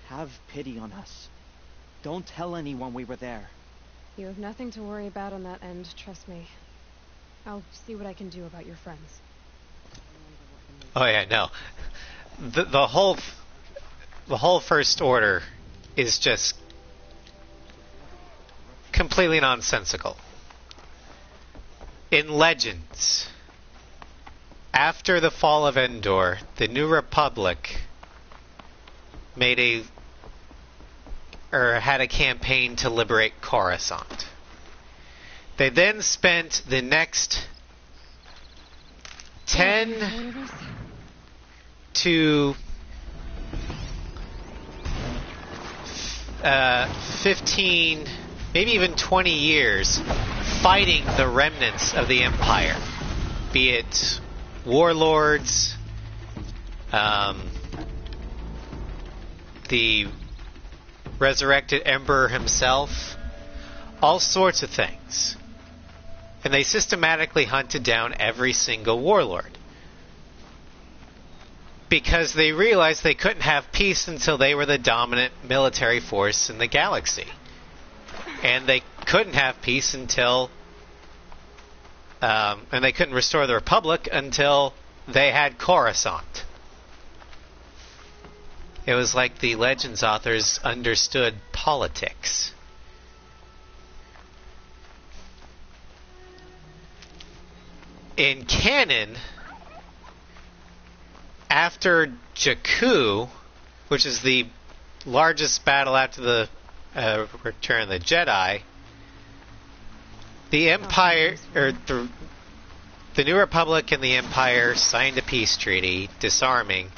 have pity on us. Don't tell anyone we were there. You have nothing to worry about on that end, trust me. I'll see what I can do about your friends. Oh yeah, no. The whole First Order is just completely nonsensical. In Legends, after the fall of Endor, the New Republic had a campaign to liberate Coruscant. They then spent the next 10 to 15, maybe even 20 years fighting the remnants of the Empire, be it warlords, the resurrected Emperor himself, all sorts of things. And they systematically hunted down every single warlord. Because they realized they couldn't have peace until they were the dominant military force in the galaxy. And they couldn't have peace until... and they couldn't restore the Republic until they had Coruscant. It was like the Legends authors understood politics. In canon, after Jakku, which is the largest battle after the Return of the Jedi, the Empire, or the New Republic and the Empire signed a peace treaty, disarming,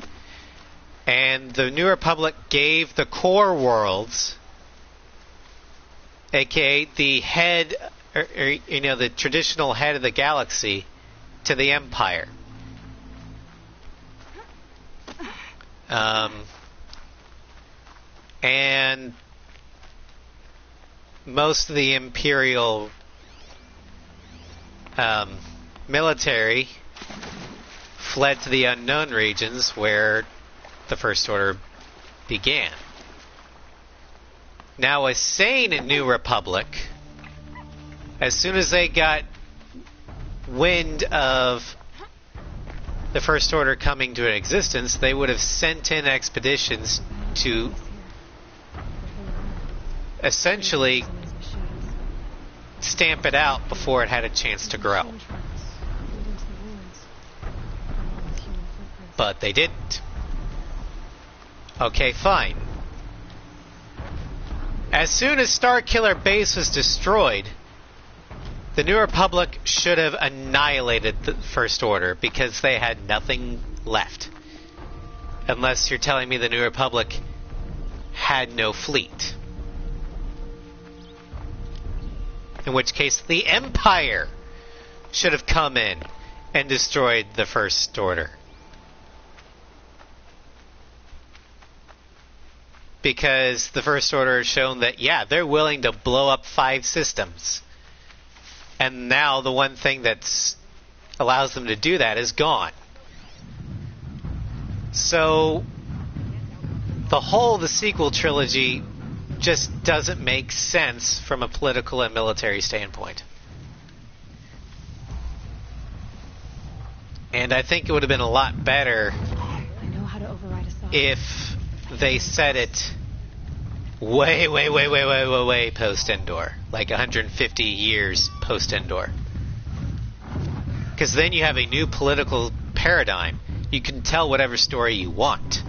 and the New Republic gave the core worlds, aka the head, or the traditional head of the galaxy, to the Empire. And most of the Imperial military fled to the unknown regions where the First Order began. Now, a sane New Republic, as soon as they got wind of the First Order coming to an existence, they would have sent in expeditions to essentially stamp it out before it had a chance to grow. But they didn't. Okay, fine. As soon as Starkiller Base was destroyed, the New Republic should have annihilated the First Order because they had nothing left. Unless you're telling me the New Republic had no fleet. In which case, the Empire should have come in and destroyed the First Order. Because the First Order has shown that, yeah, they're willing to blow up 5 systems. And now the one thing that allows them to do that is gone. So, the whole of the sequel trilogy just doesn't make sense from a political and military standpoint. And I think it would have been a lot better I know how to override a software. if they said it way post-Endor. Like 150 years post-Endor. Because then you have a new political paradigm. You can tell whatever story you want.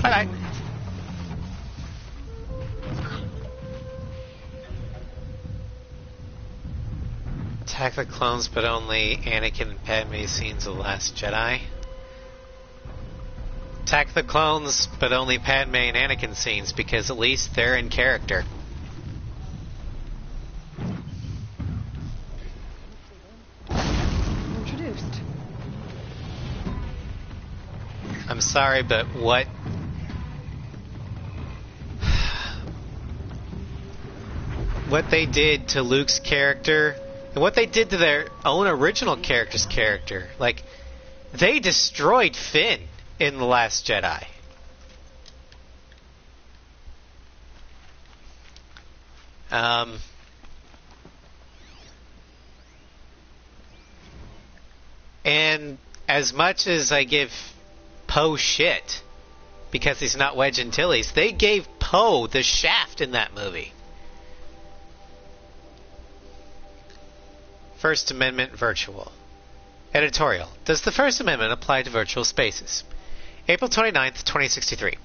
Bye-bye. Attack the clones, but only Anakin and Padme scenes of The Last Jedi. Attack the clones, but only Padme and Anakin scenes, because at least they're in character. Introduced. I'm sorry, but what they did to Luke's character and what they did to their own original character's character, like, they destroyed Finn in The Last Jedi. And as much as I give Poe shit because he's not Wedge Antilles, they gave Poe the shaft in that movie. First Amendment virtual. Editorial. Does the First Amendment apply to virtual spaces? April 29th, 2063.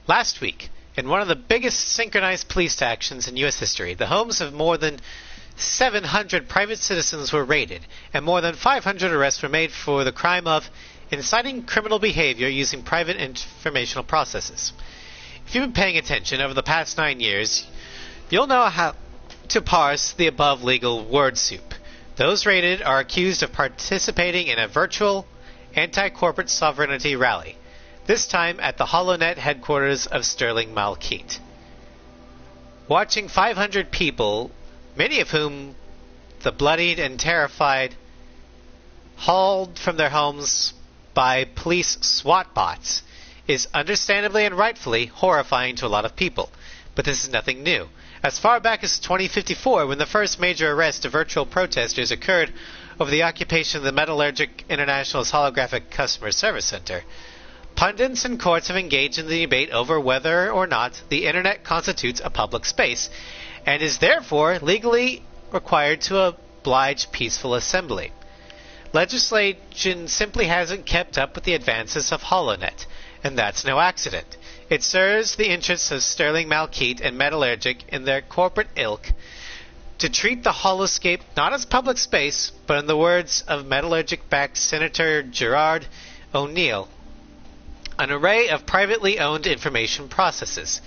Last week, in one of the biggest synchronized police actions in U.S. history, the homes of more than 700 private citizens were raided, and more than 500 arrests were made for the crime of inciting criminal behavior using private informational processes. If you've been paying attention over the past 9 years, you'll know how to parse the above legal word soup. Those raided are accused of participating in a virtual anti-corporate sovereignty rally, this time at the HoloNet headquarters of Sterling Malkeet. Watching 500 people, many of whom the bloodied and terrified, hauled from their homes by police SWAT bots, is understandably and rightfully horrifying to a lot of people. But this is nothing new. As far back as 2054, when the first major arrest of virtual protesters occurred over the occupation of the Metallurgic International's holographic customer service center, pundits and courts have engaged in the debate over whether or not the internet constitutes a public space, and is therefore legally required to oblige peaceful assembly. Legislation simply hasn't kept up with the advances of HoloNet, and that's no accident. It serves the interests of Sterling Malkeet and Metallurgic in their corporate ilk to treat the holoscape not as public space, but in the words of Metallurgic-backed Senator Gerard O'Neill, an array of privately owned information processes.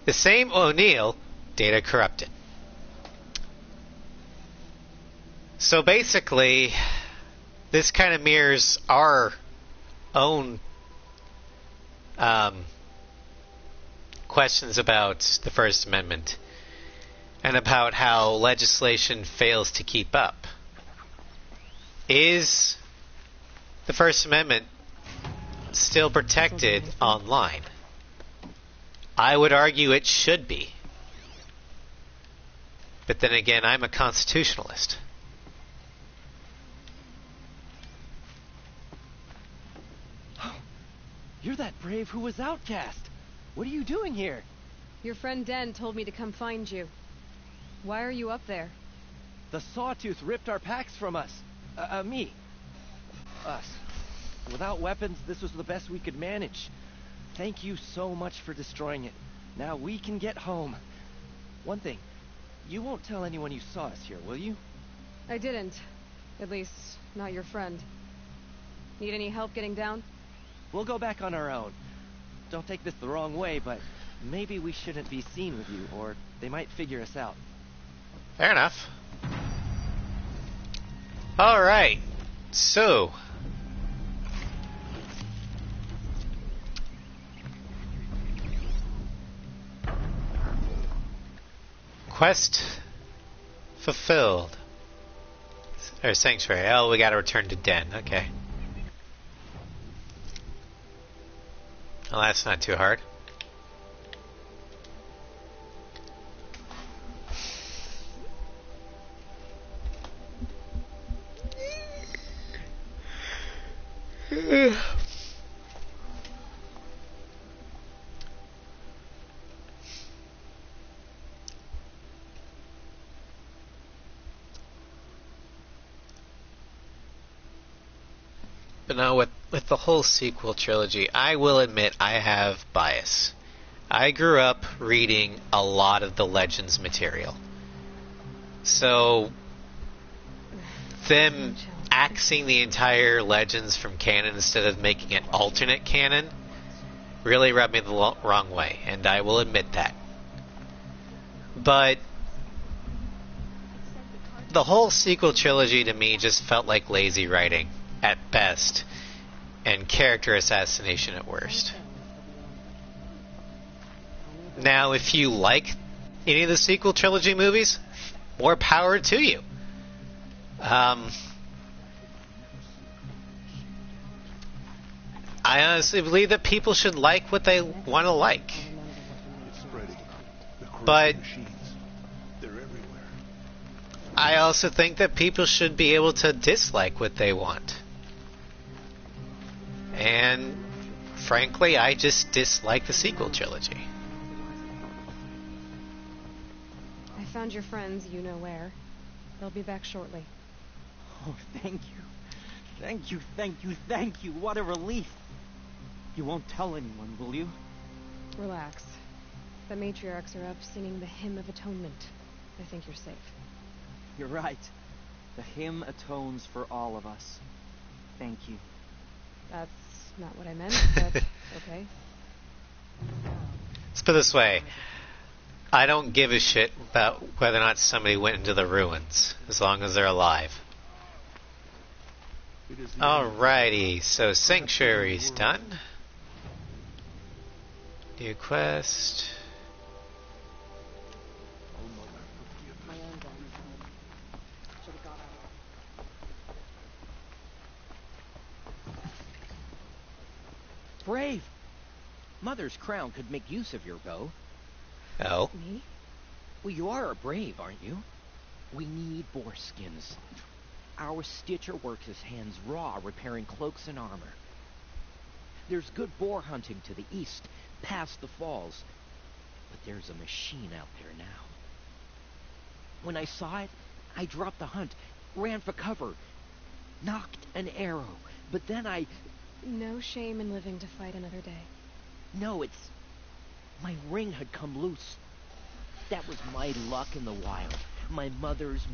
The same O'Neill, data corrupted. So basically, this kind of mirrors our own questions about the First Amendment and about how legislation fails to keep up. Is the First Amendment still protected online? I would argue it should be. But then again, I'm a constitutionalist. You're that Brave who was outcast. What are you doing here? Your friend Den told me to come find you. Why are you up there? The Sawtooth ripped our packs from us. Me. Us. Without weapons, this was the best we could manage. Thank you so much for destroying it. Now we can get home. One thing. You won't tell anyone you saw us here, will you? I didn't. At least, not your friend. Need any help getting down? We'll go back on our own. Don't take this the wrong way, but maybe we shouldn't be seen with you, or they might figure us out. Fair enough. Alright. So. Quest fulfilled. Or Sanctuary. Oh, we gotta return to Den. Okay. Well, that's not too hard. But no, with the whole sequel trilogy, I will admit I have bias. I grew up reading a lot of the Legends material. So, them axing the entire Legends from canon instead of making it alternate canon really rubbed me the wrong way, and I will admit that. But the whole sequel trilogy to me just felt like lazy writing at best, and character assassination at worst. Now, if you like any of the sequel trilogy movies, more power to you. I honestly believe that people should like what they want to like. But I also think that people should be able to dislike what they want. And frankly, I just dislike the sequel trilogy. I found your friends, you know where. They'll be back shortly. Oh, thank you. Thank you, thank you, thank you. What a relief. You won't tell anyone, will you? Relax. The matriarchs are up singing the Hymn of Atonement. I think you're safe. You're right. The hymn atones for all of us. Thank you. That's not what I meant, but okay. Let's put it this way. I don't give a shit about whether or not somebody went into the ruins, as long as they're alive. Alrighty, so Sanctuary's done. New quest. Brave! Mother's crown could make use of your bow. Oh. Me? Well, you are a brave, aren't you? We need boar skins. Our stitcher works his hands raw, repairing cloaks and armor. There's good boar hunting to the east, past the falls. But there's a machine out there now. When I saw it, I dropped the hunt, ran for cover, knocked an arrow, but then I... No shame in living to fight another day. No, it's... my ring had come loose. That was my luck in the wild. My mother's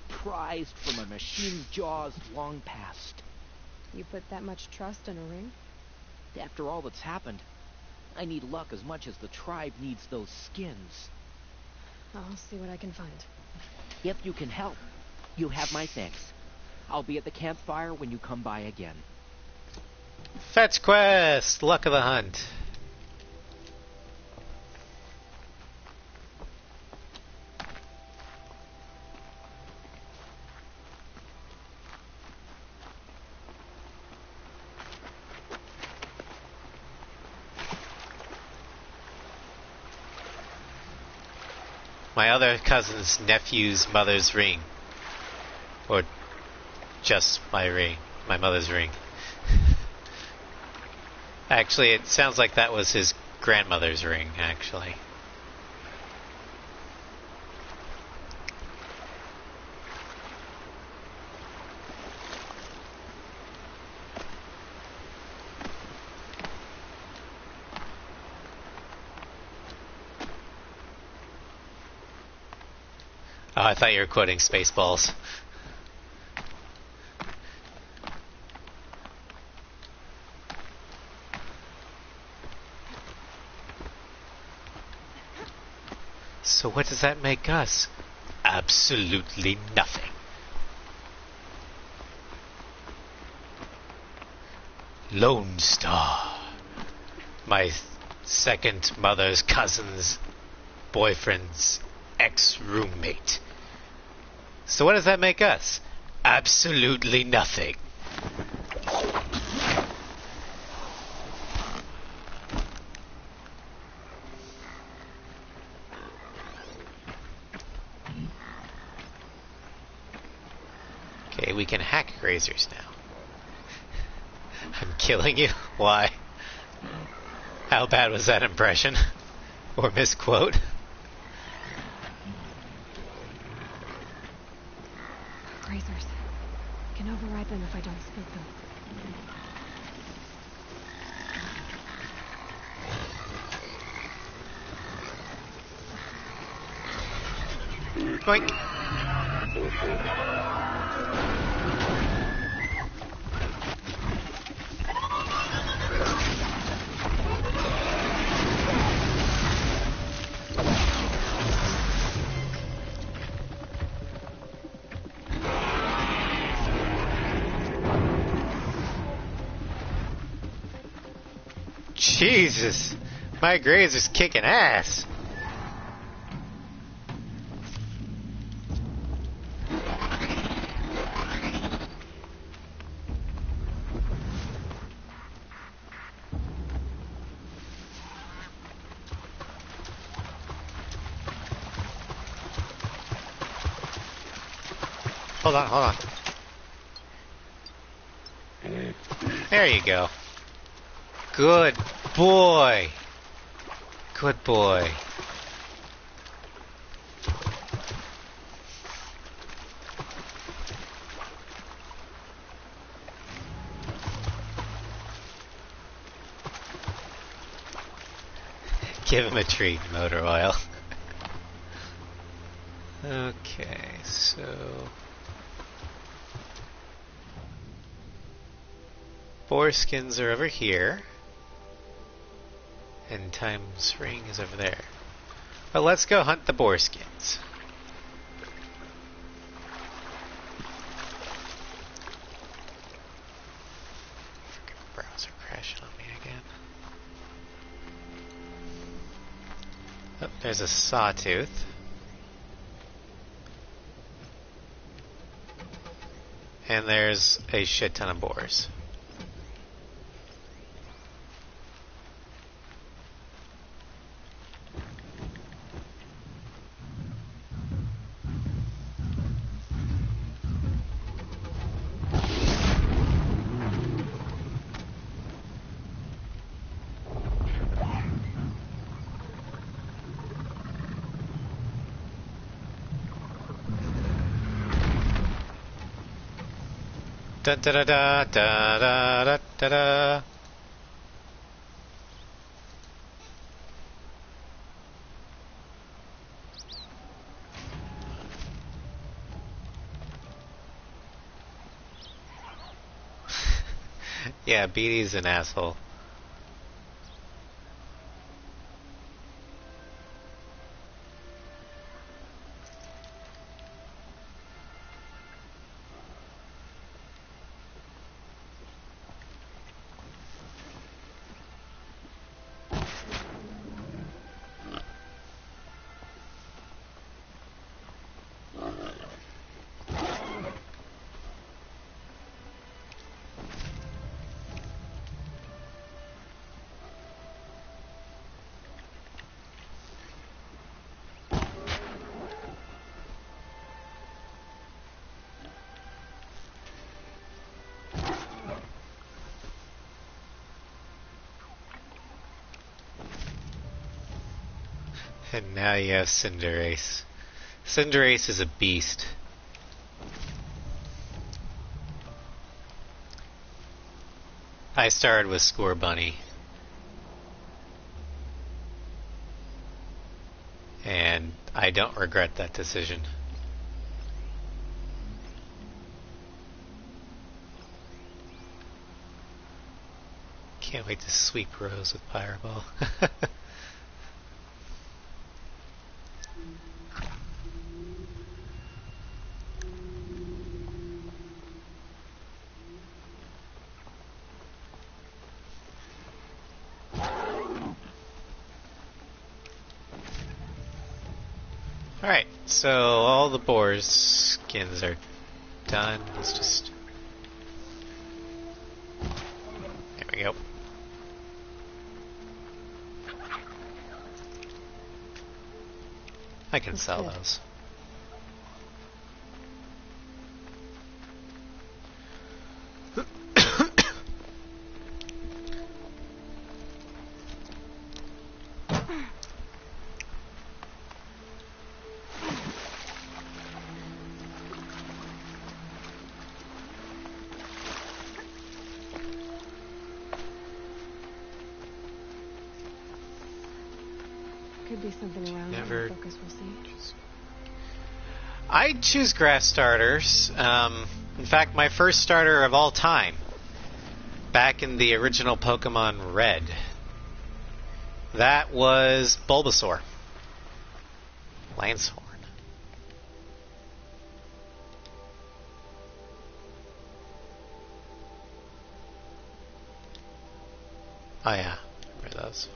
prized from a machine's jaws long past. You put that much trust in a ring? After all that's happened, I need luck as much as the tribe needs those skins. I'll see what I can find. If you can help, you have my thanks. I'll be at the campfire when you come by again. Fetch quest! Luck of the hunt. My other cousin's nephew's mother's ring. Or just my ring. My mother's ring. Actually, it sounds like that was his grandmother's ring, actually. Oh, I thought you were quoting Spaceballs. So what does that make us? Absolutely nothing. Lone Star. My second mother's cousin's boyfriend's ex-roommate. So what does that make us? Absolutely nothing. Okay, we can hack grazers now. I'm killing you? Why? How bad was that impression? Or misquote? Grazers. Can override them if I don't spook them. Boink. Jesus, my grazer's kicking ass. Hold on, hold on. There you go. Good boy. Good boy. Give him a treat, motor oil. Okay, so... boar skins are over here. And Time's ring is over there. But let's go hunt the boar skins. Freaking browser crashing on me again. Oh, there's a sawtooth. And there's a shit ton of boars. Da da da da da da da da da. Yeah, Beatty's an asshole. And now you have Cinderace. Cinderace is a beast. I started with Score Bunny. And I don't regret that decision. Can't wait to sweep Rose with Pyro. Alright, so all the boar skins are done. Let's just... There we go. I can sell good. those. Could be something around Never- here. Focus, we'll see. I'd choose grass starters. In fact, my first starter of all time, back in the original Pokemon Red, that was Bulbasaur. Lancehorn. Oh yeah, remember those.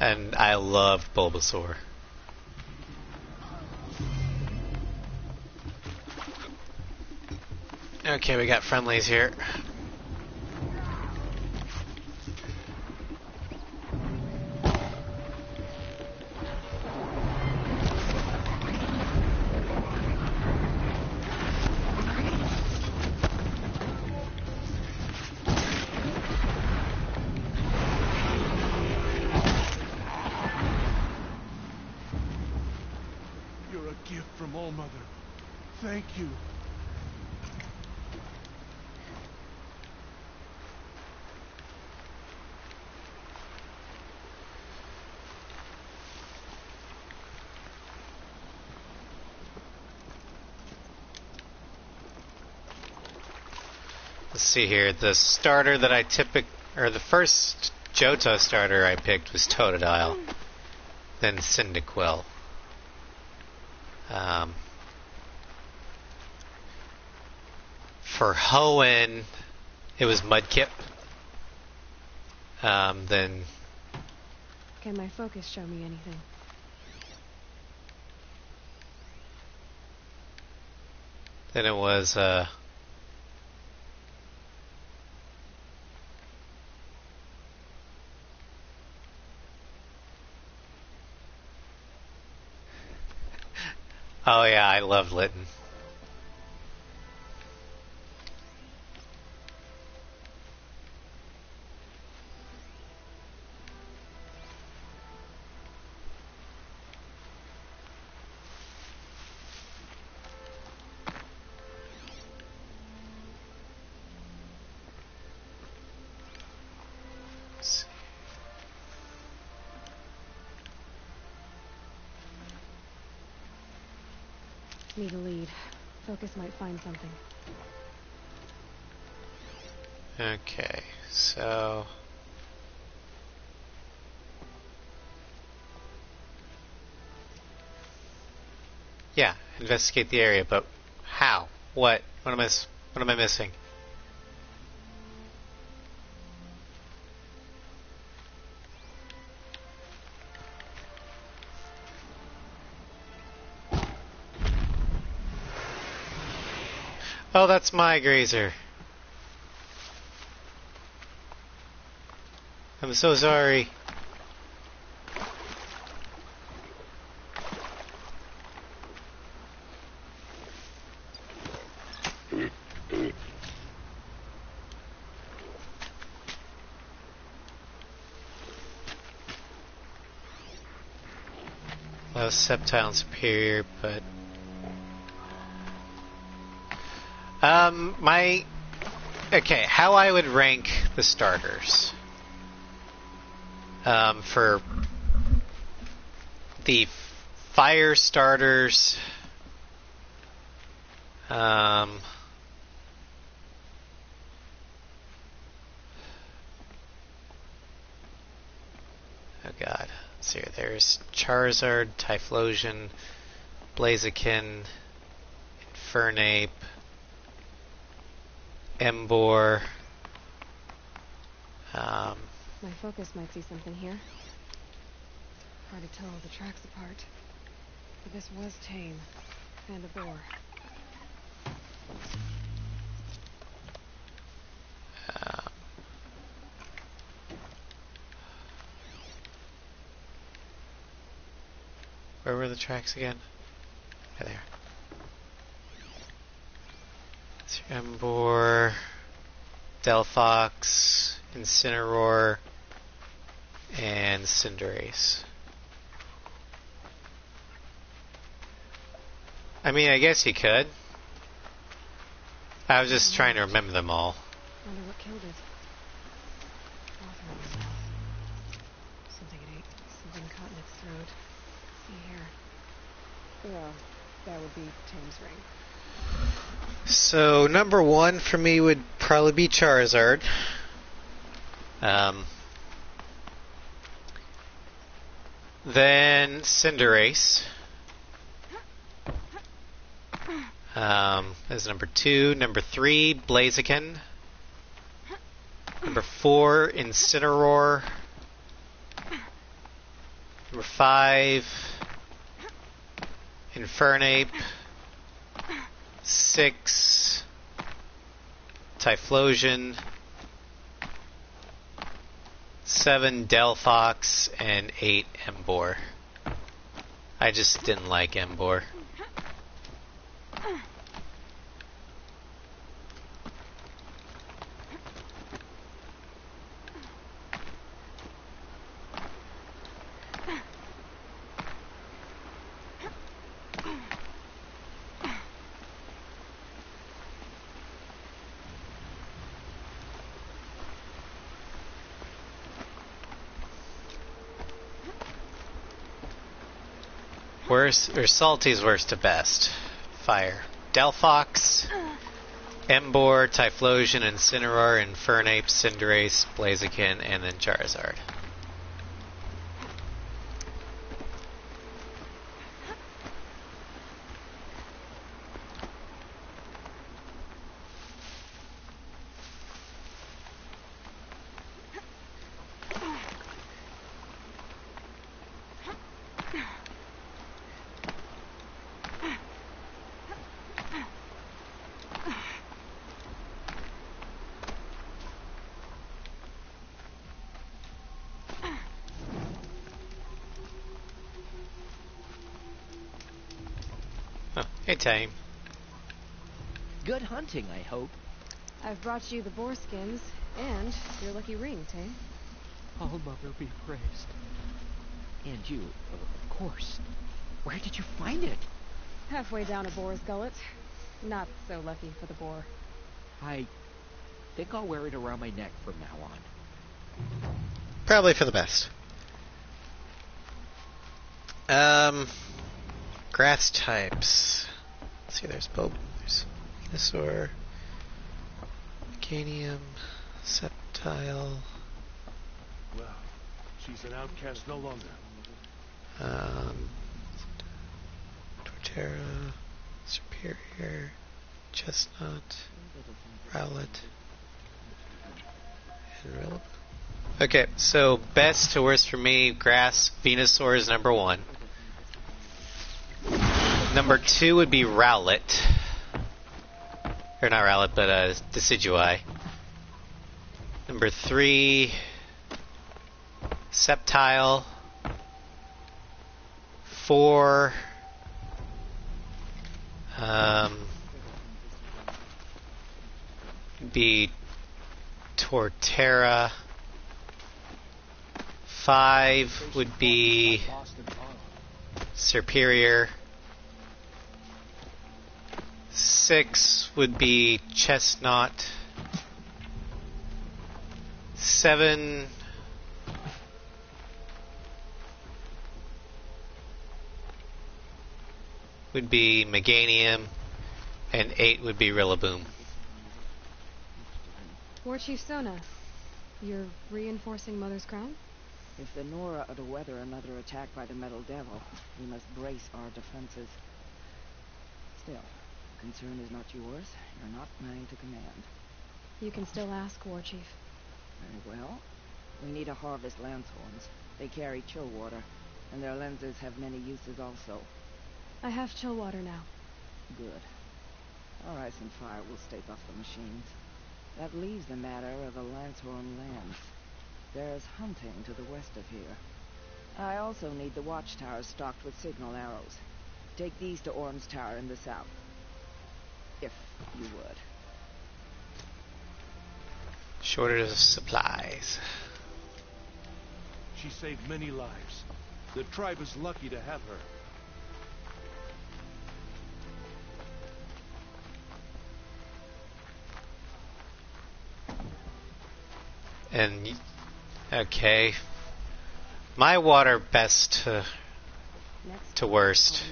And I love Bulbasaur. Okay, we got friendlies here. You're a gift from All Mother. Thank you. Let's see here. The starter that I or the first Johto starter I picked was Totodile, then Cyndaquil. For Hoenn, it was Mudkip. Then Can my focus show me anything? it was oh yeah, I love Litten. Need a lead. Focus might find something. Okay, so yeah, investigate the area, but how? What? What am I missing? Oh, that's my grazer. I'm so sorry. Well, Sceptile and Superior, but okay, how I would rank the starters. For the fire starters, oh god, let's see here. There's Charizard, Typhlosion, Blaziken, Infernape, Emboar, My focus might see something here. Hard to tell all the tracks apart. But this was tame. And a bore. Where were the tracks again? Yeah, there. Embor, Delphox, Incineroar, and Cinderace. I mean, I guess you could. I was just trying to remember them all. Wonder what killed it. Author of the south. Something it ate. Something caught in its throat. See here. Well, that would be Tame's ring. So, number one for me would probably be Charizard. Then Cinderace. As number 2. Number 3, Blaziken. Number 4, Incineroar. Number 5, Infernape. 6, Typhlosion. 7, Delphox. And 8, Embor. I just didn't like Embor. Worst, or Salty's worst to best. Fire. Delphox, Embor, Typhlosion, Incineroar, Infernape, Cinderace, Blaziken, and then Charizard. Oh, hey, Tame. Good hunting, I hope. I've brought you the boar skins and your lucky ring, Tame. All Mother be praised. And you, of course. Where did you find it? Halfway down a boar's gullet. Not so lucky for the boar. I think I'll wear it around my neck from now on. Probably for the best. Grass types. Let's see, there's there's Venusaur, Meganium, Sceptile, Well, she's an outcast no longer. Torterra, Superior, Chestnut, Rowlet, and Rillaboom. Okay, so best to worst for me, Grass. Venusaur is number 1. Number 2 would be Rowlet. Or not Rowlet, but Decidueye. Number 3, Sceptile. 4, be Torterra. 5 would be Superior. 6 would be Chestnut. 7 would be Meganium, and 8 would be Rillaboom. War Chief Sona, you're reinforcing Mother's Crown? If the Nora are to weather another attack by the Metal Devil, we must brace our defenses. Still, concern is not yours. You're not mine to command. You can still ask, War Chief. Very well. We need to harvest lanthorns. They carry chill water, and their lenses have many uses also. I have chill water now. Good. Our ice and fire will stave off the machines. That leaves the matter of the lanthorn lands. There's hunting to the west of here. I also need the watchtowers stocked with signal arrows. Take these to Orm's Tower in the south. If you would. Shortage of supplies. She saved many lives. The tribe is lucky to have her. And okay, my water best to worst.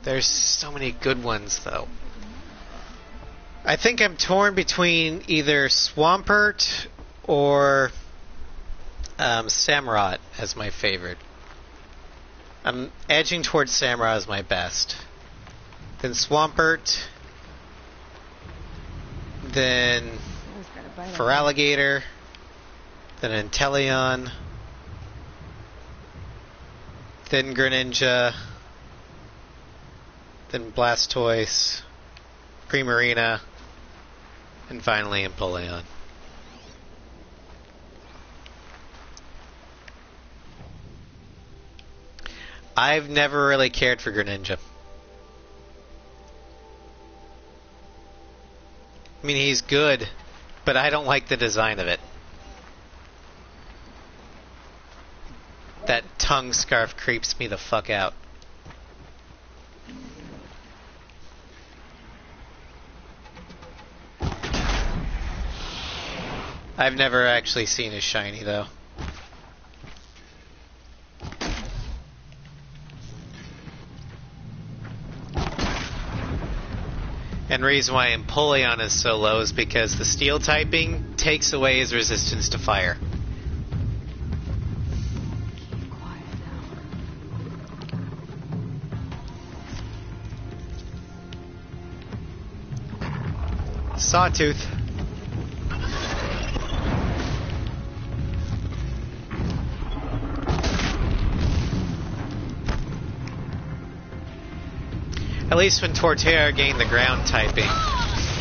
There's so many good ones though. I think I'm torn between either Swampert or Samurott as my favorite. I'm edging towards Samurott as my best. Then Swampert. Then Feraligatr. Then Inteleon. Then Greninja. Then Blastoise. Primarina. And finally Empoleon. I've never really cared for Greninja. I mean, he's good, but I don't like the design of it. That tongue scarf creeps me the fuck out. I've never actually seen his shiny, though. And the reason why Empoleon is so low is because the steel typing takes away his resistance to fire. Keep quiet now. Sawtooth. At least when Torterra gained the ground typing,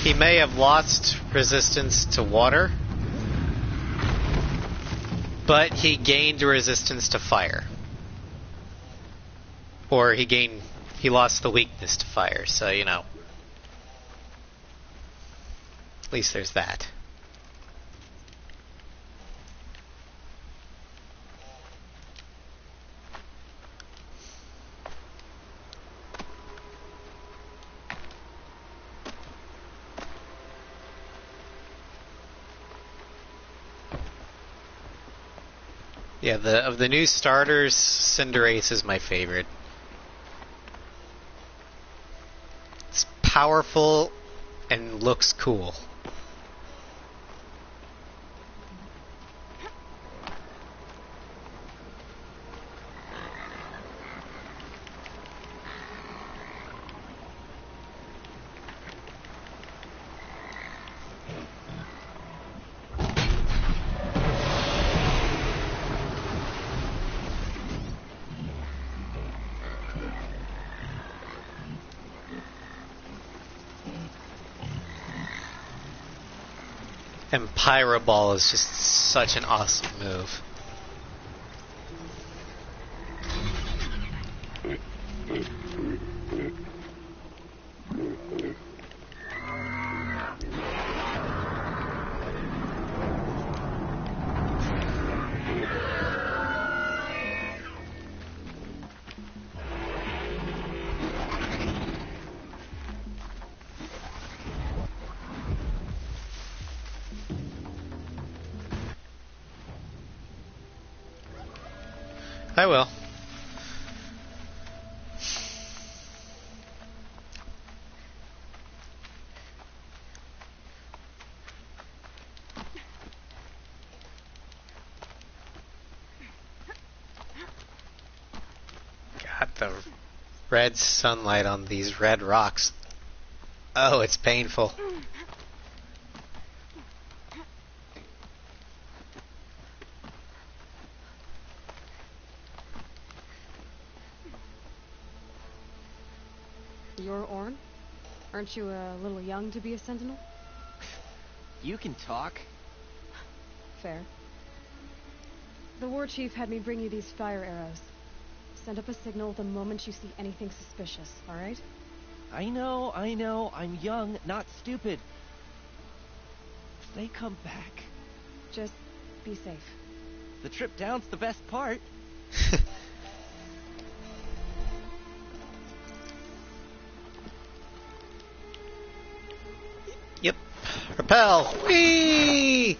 he may have lost resistance to water, but he gained resistance to fire. Or he lost the weakness to fire, so you know. At least there's that. Yeah, of the new starters, Cinderace is my favorite. It's powerful and looks cool. And Pyro Ball is just such an awesome move. I will. God, the red sunlight on these red rocks Oh, it's painful. You're Orn? Aren't you a little young to be a sentinel? You can talk. Fair. The war chief had me bring you these fire arrows. Send up a signal the moment you see anything suspicious, alright? I know. I'm young, not stupid. If they come back, Just be safe. the trip down's the best part. Yep. Repel. Whee!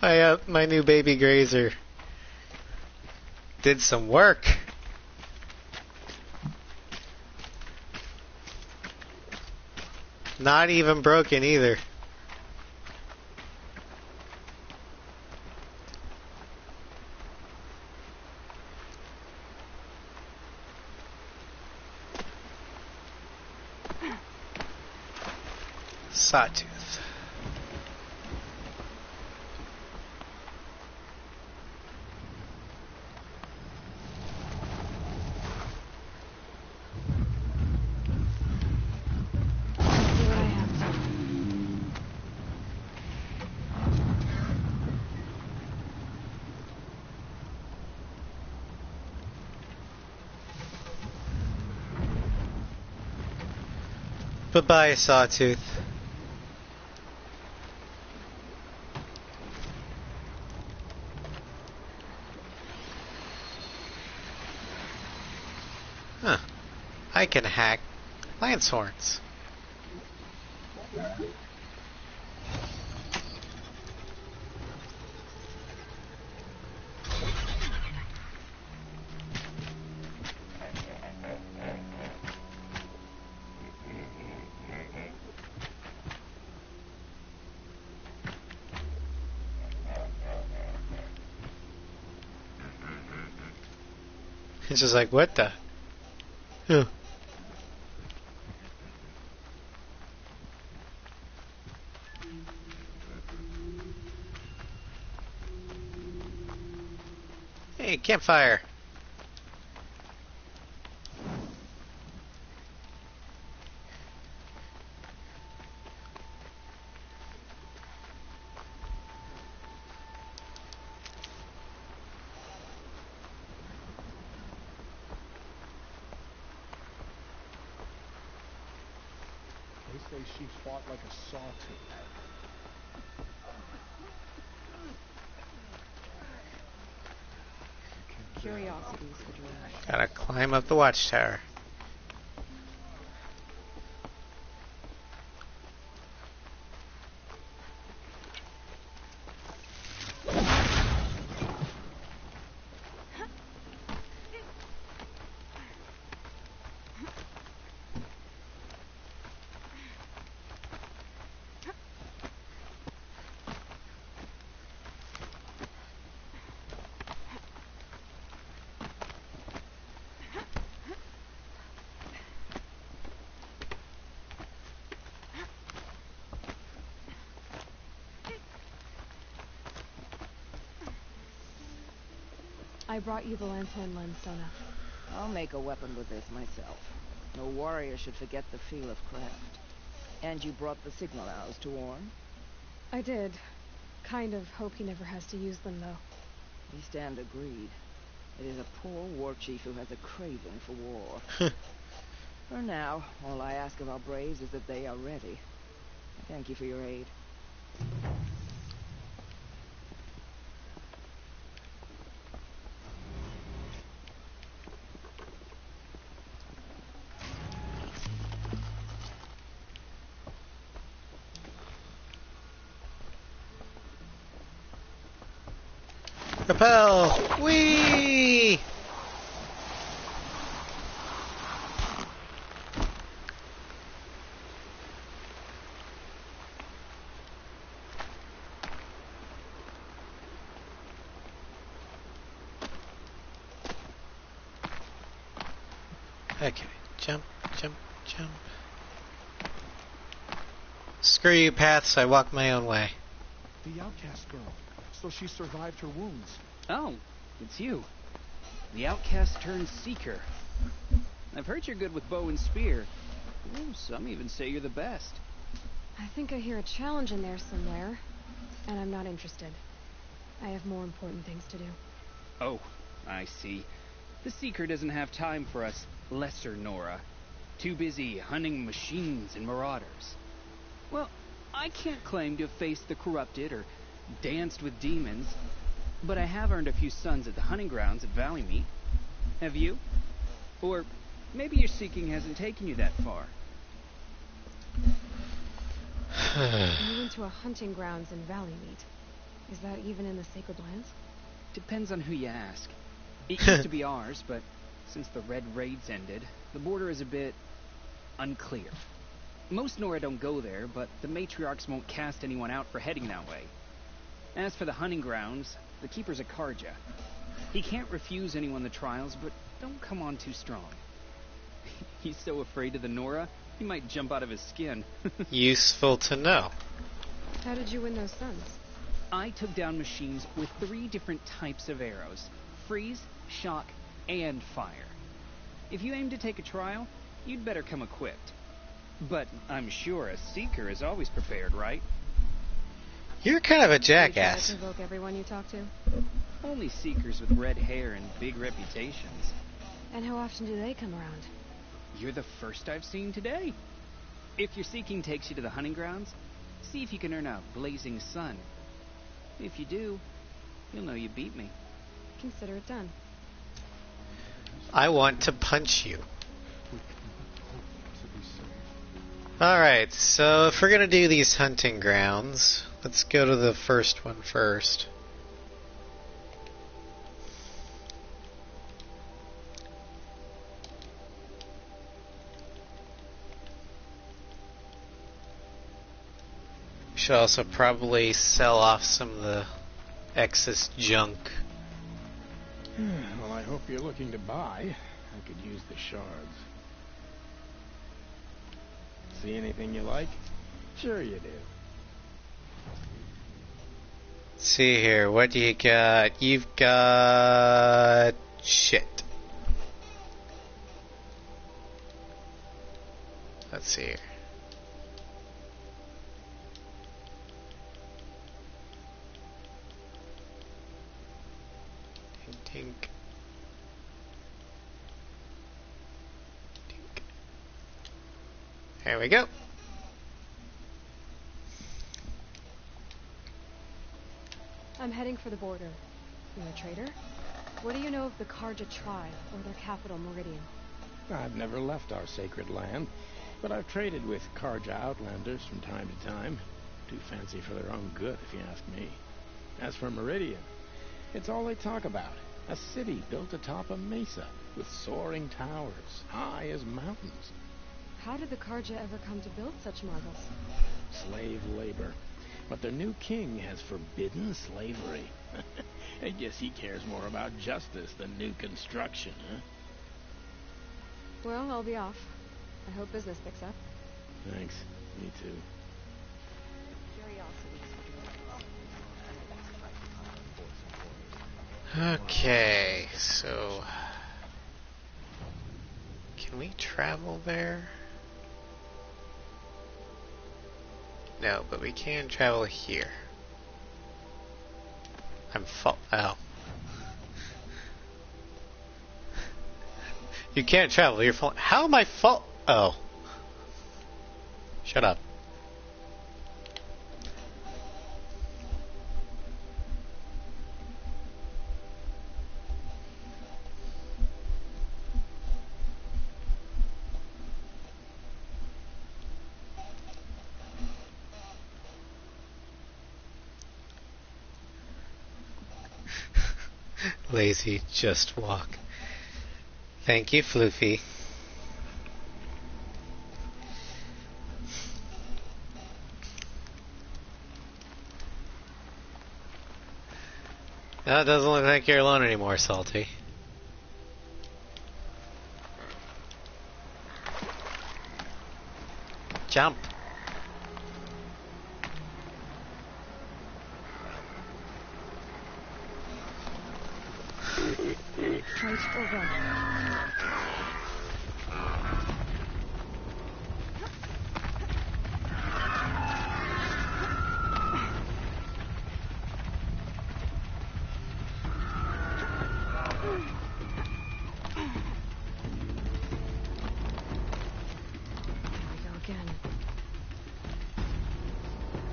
Oh my new baby grazer did some work. Not even broken either. Sawtooth. See what I have. Bye-bye, Sawtooth. Huh. I can hack lance horns. It's just like, what the? Huh. Hey, campfire. They say she fought like a sawtooth. Curiosities for George. Gotta climb up the watchtower. I brought you the lanthorn lens, Sona. I'll make a weapon with this myself. No warrior should forget the feel of craft. And you brought the signal arrows to Orn? I did. Kind of hope he never has to use them, though. We stand agreed. It is a poor war chief who has a craving for war. For now, all I ask of our braves is that they are ready. Thank you for your aid. Repel! Whee! Okay, jump, jump, jump. Screw you, paths, I walk my own way. The outcast girl. So she survived her wounds. Oh, it's you. The outcast turned seeker. I've heard you're good with bow and spear. Ooh, some even say you're the best. I think I hear a challenge in there somewhere, and I'm not interested. I have more important things to do. Oh, I see. The seeker doesn't have time for us lesser Nora. Too busy hunting machines and marauders. Well, I can't claim to have faced the corrupted or danced with demons, but I have earned a few sons at the hunting grounds at Valley Meet. Have you? Or maybe your seeking hasn't taken you that far. You went to a hunting grounds in Valley Meet. Is that even in the Sacred Lands? Depends on who you ask. It used to be ours, but since the Red Raids ended, the border is a bit unclear. Most Nora don't go there, but the matriarchs won't cast anyone out for heading that way. As for the hunting grounds, the keeper's a Karja. He can't refuse anyone the trials, but don't come on too strong. He's so afraid of the Nora, he might jump out of his skin. Useful to know. How did you win those sons? I took down machines with 3 different types of arrows. Freeze, shock, and fire. If you aim to take a trial, you'd better come equipped. But I'm sure a seeker is always prepared, right? You're kind of a You try to jackass. provoke everyone you talk to? Only seekers with red hair and big reputations. And how often do they come around? You're the first I've seen today. If your seeking takes you to the hunting grounds, see if you can earn a blazing sun. If you do, you'll know you beat me. Consider it done. I want to punch you. Alright, so if we're gonna do these hunting grounds, let's go to the first one first. Should also probably sell off some of the excess junk. Well, I hope you're looking to buy. I could use the shards. See anything you like? Sure you do. Let's see here, what do you got? You've got shit. Let's see here. Tink, tink. Tink. There we go. I'm heading for the border. You're a trader? What do you know of the Karja tribe, or their capital, Meridian? I've never left our sacred land, but I've traded with Karja outlanders from time to time. Too fancy for their own good, if you ask me. As for Meridian, it's all they talk about. A city built atop a mesa, with soaring towers, high as mountains. How did the Karja ever come to build such marvels? Slave labor. But their new king has forbidden slavery. I guess he cares more about justice than new construction, huh? Well, I'll be off. I hope business picks up. Thanks. Me too. Okay, so can we travel there? No, but we can travel here. Oh. You can't travel, you're falling. How am I Oh. Shut up. Lazy, just walk. Thank you, Floofy. No, it doesn't look like you're alone anymore, Salty. Jump. Fight or run.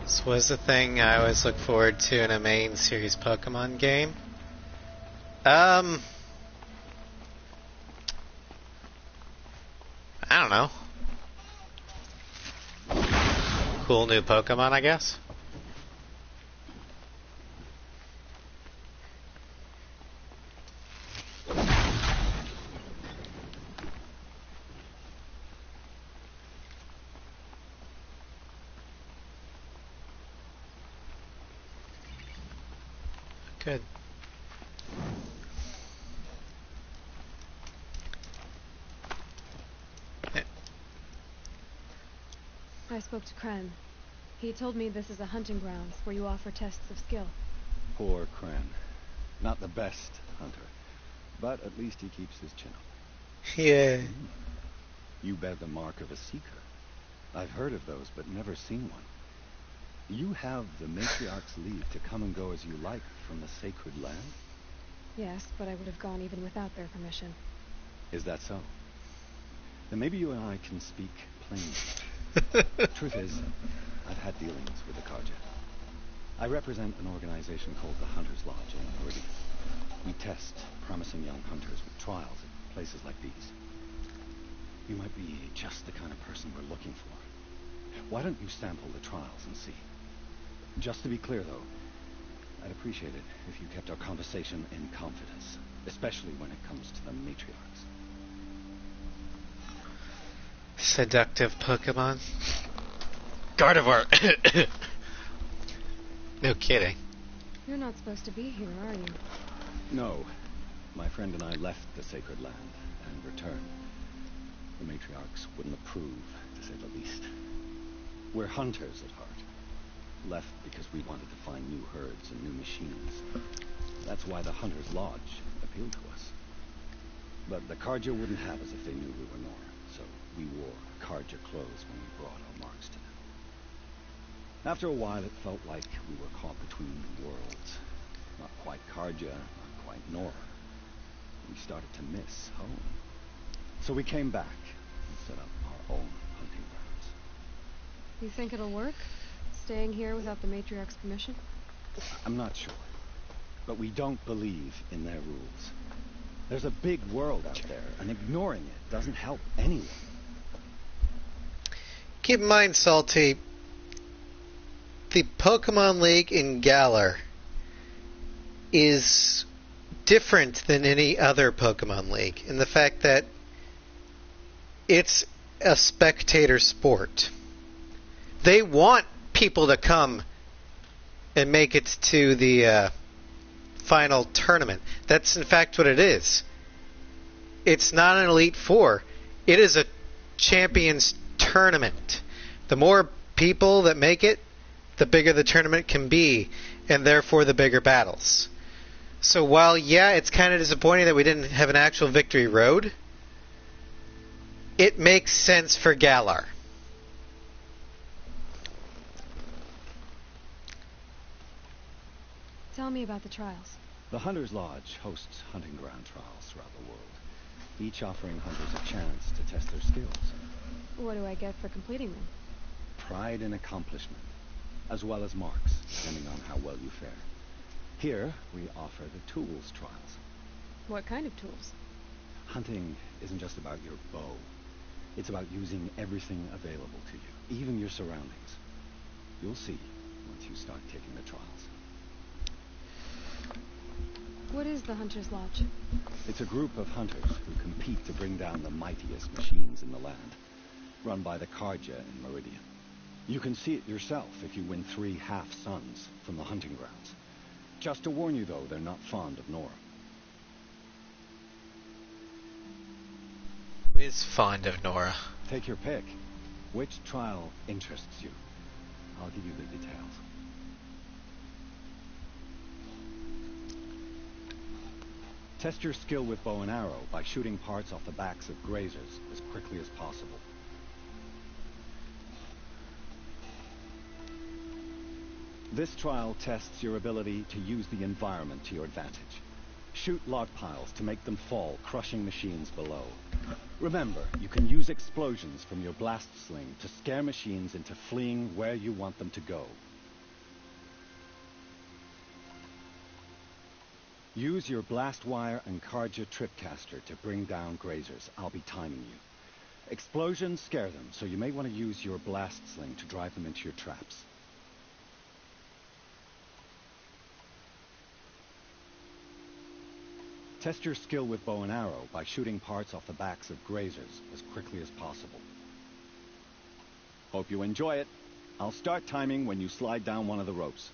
This was the thing I always look forward to in a main series Pokemon game. I don't know. Cool new Pokemon, I guess. Good. I spoke to Kren. He told me this is a hunting grounds where you offer tests of skill. Poor Kren. Not the best hunter, but at least he keeps his chin up. Yeah. You bear the mark of a seeker. I've heard of those, but never seen one. You have the matriarch's leave to come and go as you like from the sacred land? Yes, but I would have gone even without their permission. Is that so? Then maybe you and I can speak plainly. Truth is, I've had dealings with the Karja. I represent an organization called the Hunters Lodge in Meridian. We test promising young hunters with trials at places like these. You might be just the kind of person we're looking for. Why don't you sample the trials and see? Just to be clear, though, I'd appreciate it if you kept our conversation in confidence, especially when it comes to the matriarchs. Seductive Pokemon. Gardevoir. No kidding. You're not supposed to be here, are you? No. My friend and I left the sacred land and returned. The matriarchs wouldn't approve, to say the least. We're hunters at heart. Left because we wanted to find new herds and new machines. That's why the Hunters Lodge appealed to us. But the Karja wouldn't have us if they knew we were Nora, so we wore Karja clothes when we brought our marks to them. After a while, it felt like we were caught between worlds. Not quite Karja, not quite Nora. We started to miss home. So we came back and set up our own hunting grounds. You think it'll work? Staying here without the matriarch's permission? I'm not sure. But we don't believe in their rules. There's a big world out there, and ignoring it doesn't help anyone. Keep in mind, Salty, the Pokemon League in Galar is different than any other Pokemon League in the fact that it's a spectator sport. They want people to come and make it to the final tournament. That's in fact what it is. It's not an Elite Four. It is a Champions Tournament. The more people that make it, the bigger the tournament can be, and therefore the bigger battles. So while, yeah, it's kind of disappointing that we didn't have an actual victory road, it makes sense for Galar. Tell me about the trials. The Hunters Lodge hosts hunting ground trials throughout the world, each offering hunters a chance to test their skills. What do I get for completing them? Pride in accomplishment, as well as marks, depending on how well you fare. Here, we offer the tools trials. What kind of tools? Hunting isn't just about your bow. It's about using everything available to you, even your surroundings. You'll see once you start taking the trials. What is the Hunter's Lodge? It's a group of hunters who compete to bring down the mightiest machines in the land, run by the Karja in Meridian. You can see it yourself if you win 3 half-suns from the hunting grounds. Just to warn you, though, they're not fond of Nora. Who is fond of Nora? Take your pick. Which trial interests you? I'll give you the details. Test your skill with bow and arrow by shooting parts off the backs of grazers as quickly as possible. This trial tests your ability to use the environment to your advantage. Shoot log piles to make them fall, crushing machines below. Remember, you can use explosions from your blast sling to scare machines into fleeing where you want them to go. Use your blast wire and Karja tripcaster to bring down grazers. I'll be timing you. Explosions scare them, so you may want to use your blast sling to drive them into your traps. Test your skill with bow and arrow by shooting parts off the backs of grazers as quickly as possible. Hope you enjoy it. I'll start timing when you slide down one of the ropes.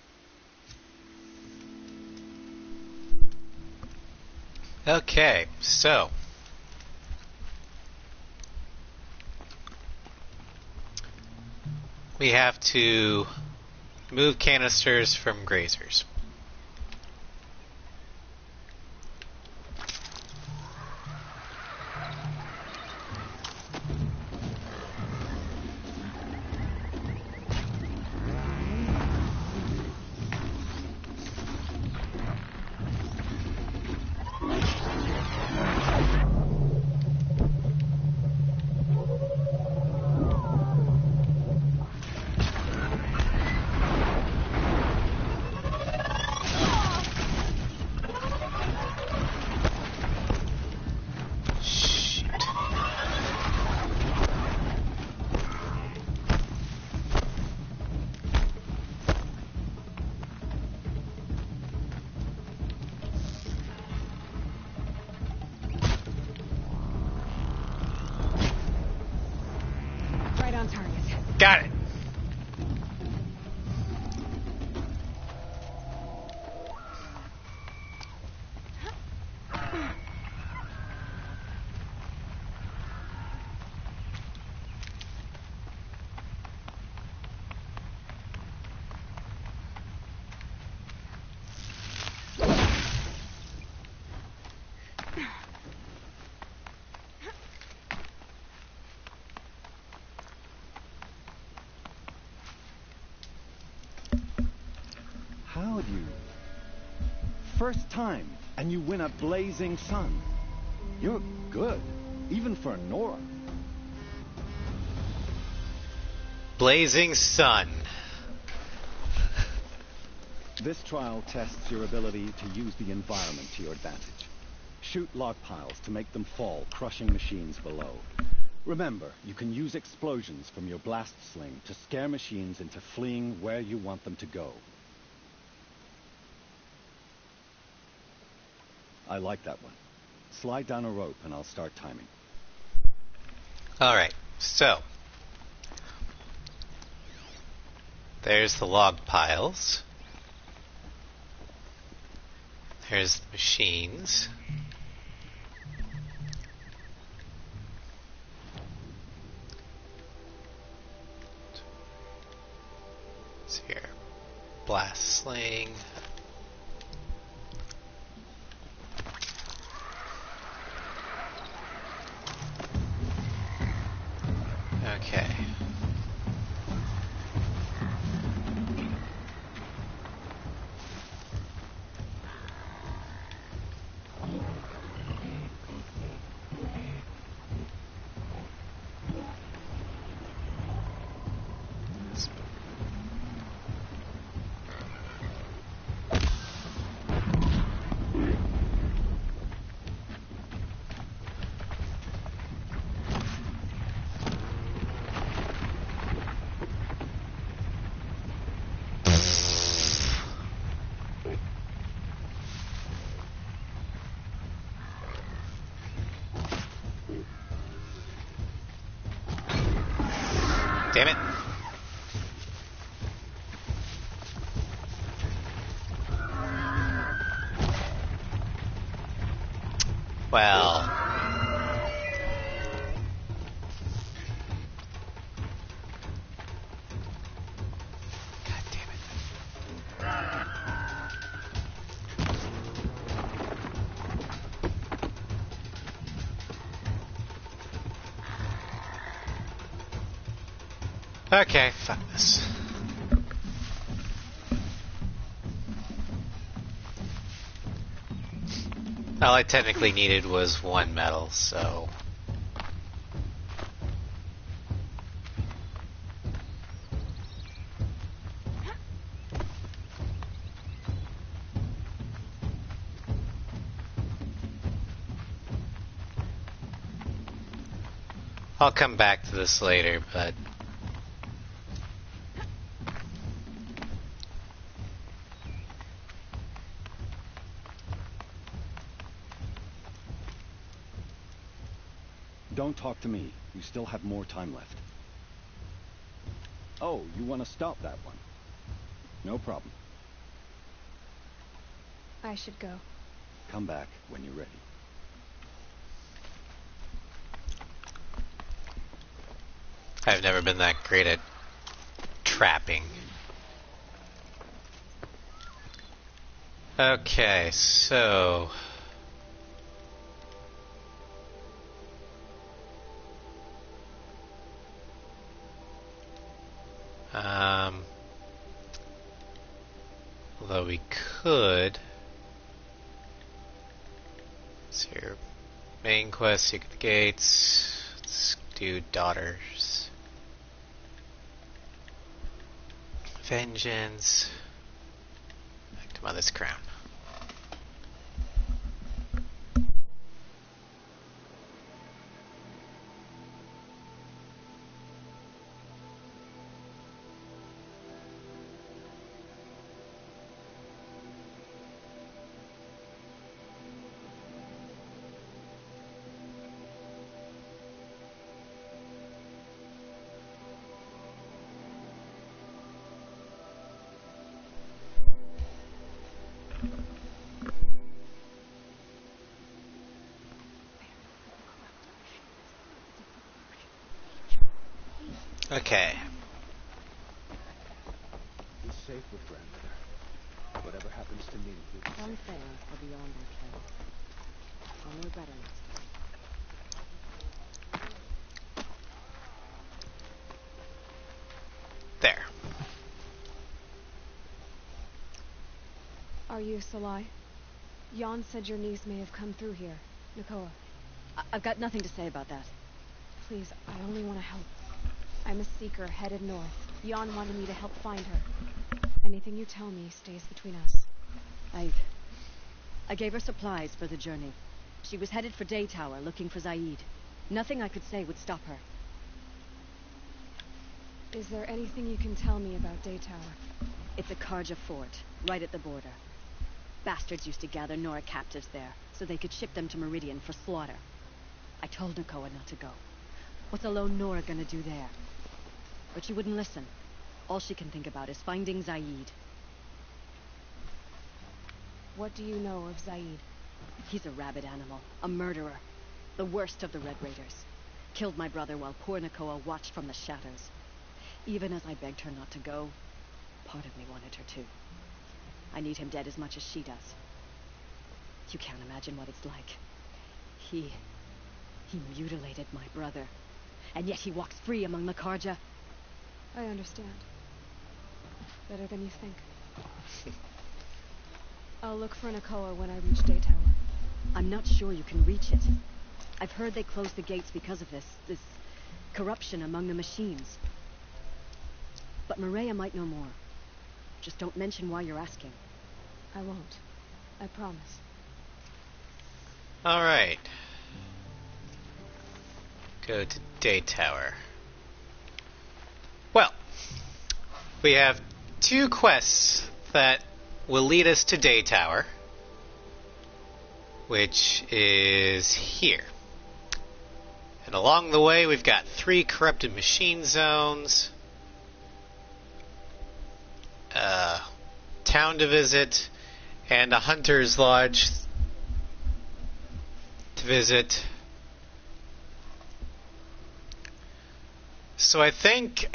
Okay, so we have to move canisters from grazers. Got it. How'd you? First time, and you win a blazing sun. You're good, even for Nora. Blazing sun. This trial tests your ability to use the environment to your advantage. Shoot log piles to make them fall, crushing machines below. Remember, you can use explosions from your blast sling to scare machines into fleeing where you want them to go. I like that one. Slide down a rope and I'll start timing. Alright, so there's the log piles. There's the machines. What's here? Blast sling. Okay. Damn it. Well. God damn it. Okay, fuck this. All I technically needed was one medal, so... I'll come back to this later, but... Don't talk to me. You still have more time left. Oh, you want to stop that one? No problem. I should go. Come back when you're ready. I've never been that great at trapping. Okay, so... although we could... Let's see here. Main quest, Secret Gates. Let's do Daughters. Vengeance. Back to Mother's Crown. Okay. Be safe with grandmother. Whatever happens to me, you'll be Some safe. things are beyond our ken. I'll know better next time. There. Are you Salai? Jan said your niece may have come through here. Nakoa. I've got nothing to say about that. Please, I only want to help. I'm a seeker headed north. Jan wanted me to help find her. Anything you tell me stays between us. I gave her supplies for the journey. She was headed for Day Tower, looking for Zaid. Nothing I could say would stop her. Is there anything you can tell me about Day Tower? It's a Karja fort, right at the border. Bastards used to gather Nora captives there, so they could ship them to Meridian for slaughter. I told Nakoa not to go. What's a lone Nora gonna do there? But she wouldn't listen. All she can think about is finding Zaid. What do you know of Zaid? He's a rabid animal, a murderer. The worst of the Red Raiders. Killed my brother while poor Nakoa watched from the shadows. Even as I begged her not to go, part of me wanted her to. I need him dead as much as she does. You can't imagine what it's like. He mutilated my brother. And yet he walks free among the Karja. I understand. Better than you think. I'll look for Nakoa when I reach Day Tower. I'm not sure you can reach it. I've heard they closed the gates because of this corruption among the machines. But Maria might know more. Just don't mention why you're asking. I won't. I promise. Alright. Go to Day Tower. Well, we have two quests that will lead us to Day Tower, which is here. And along the way, we've got 3 corrupted machine zones, a town to visit, and a hunter's lodge to visit. So I think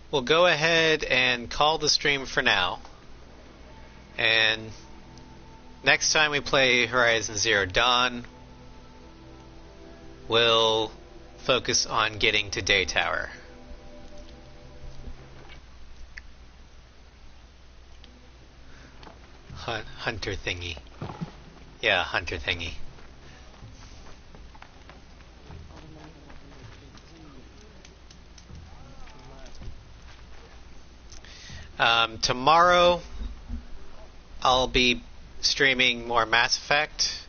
we'll go ahead and call the stream for now. And next time we play Horizon Zero Dawn, we'll focus on getting to Day Tower. Hunter thingy. Yeah, hunter thingy. Tomorrow, I'll be streaming more Mass Effect.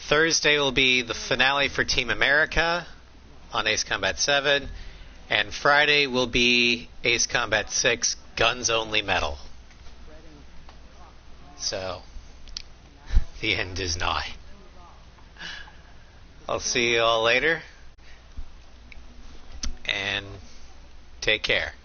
Thursday will be the finale for Team America on Ace Combat 7. And Friday will be Ace Combat 6 Guns Only Metal. So, the end is nigh. I'll see you all later. And take care.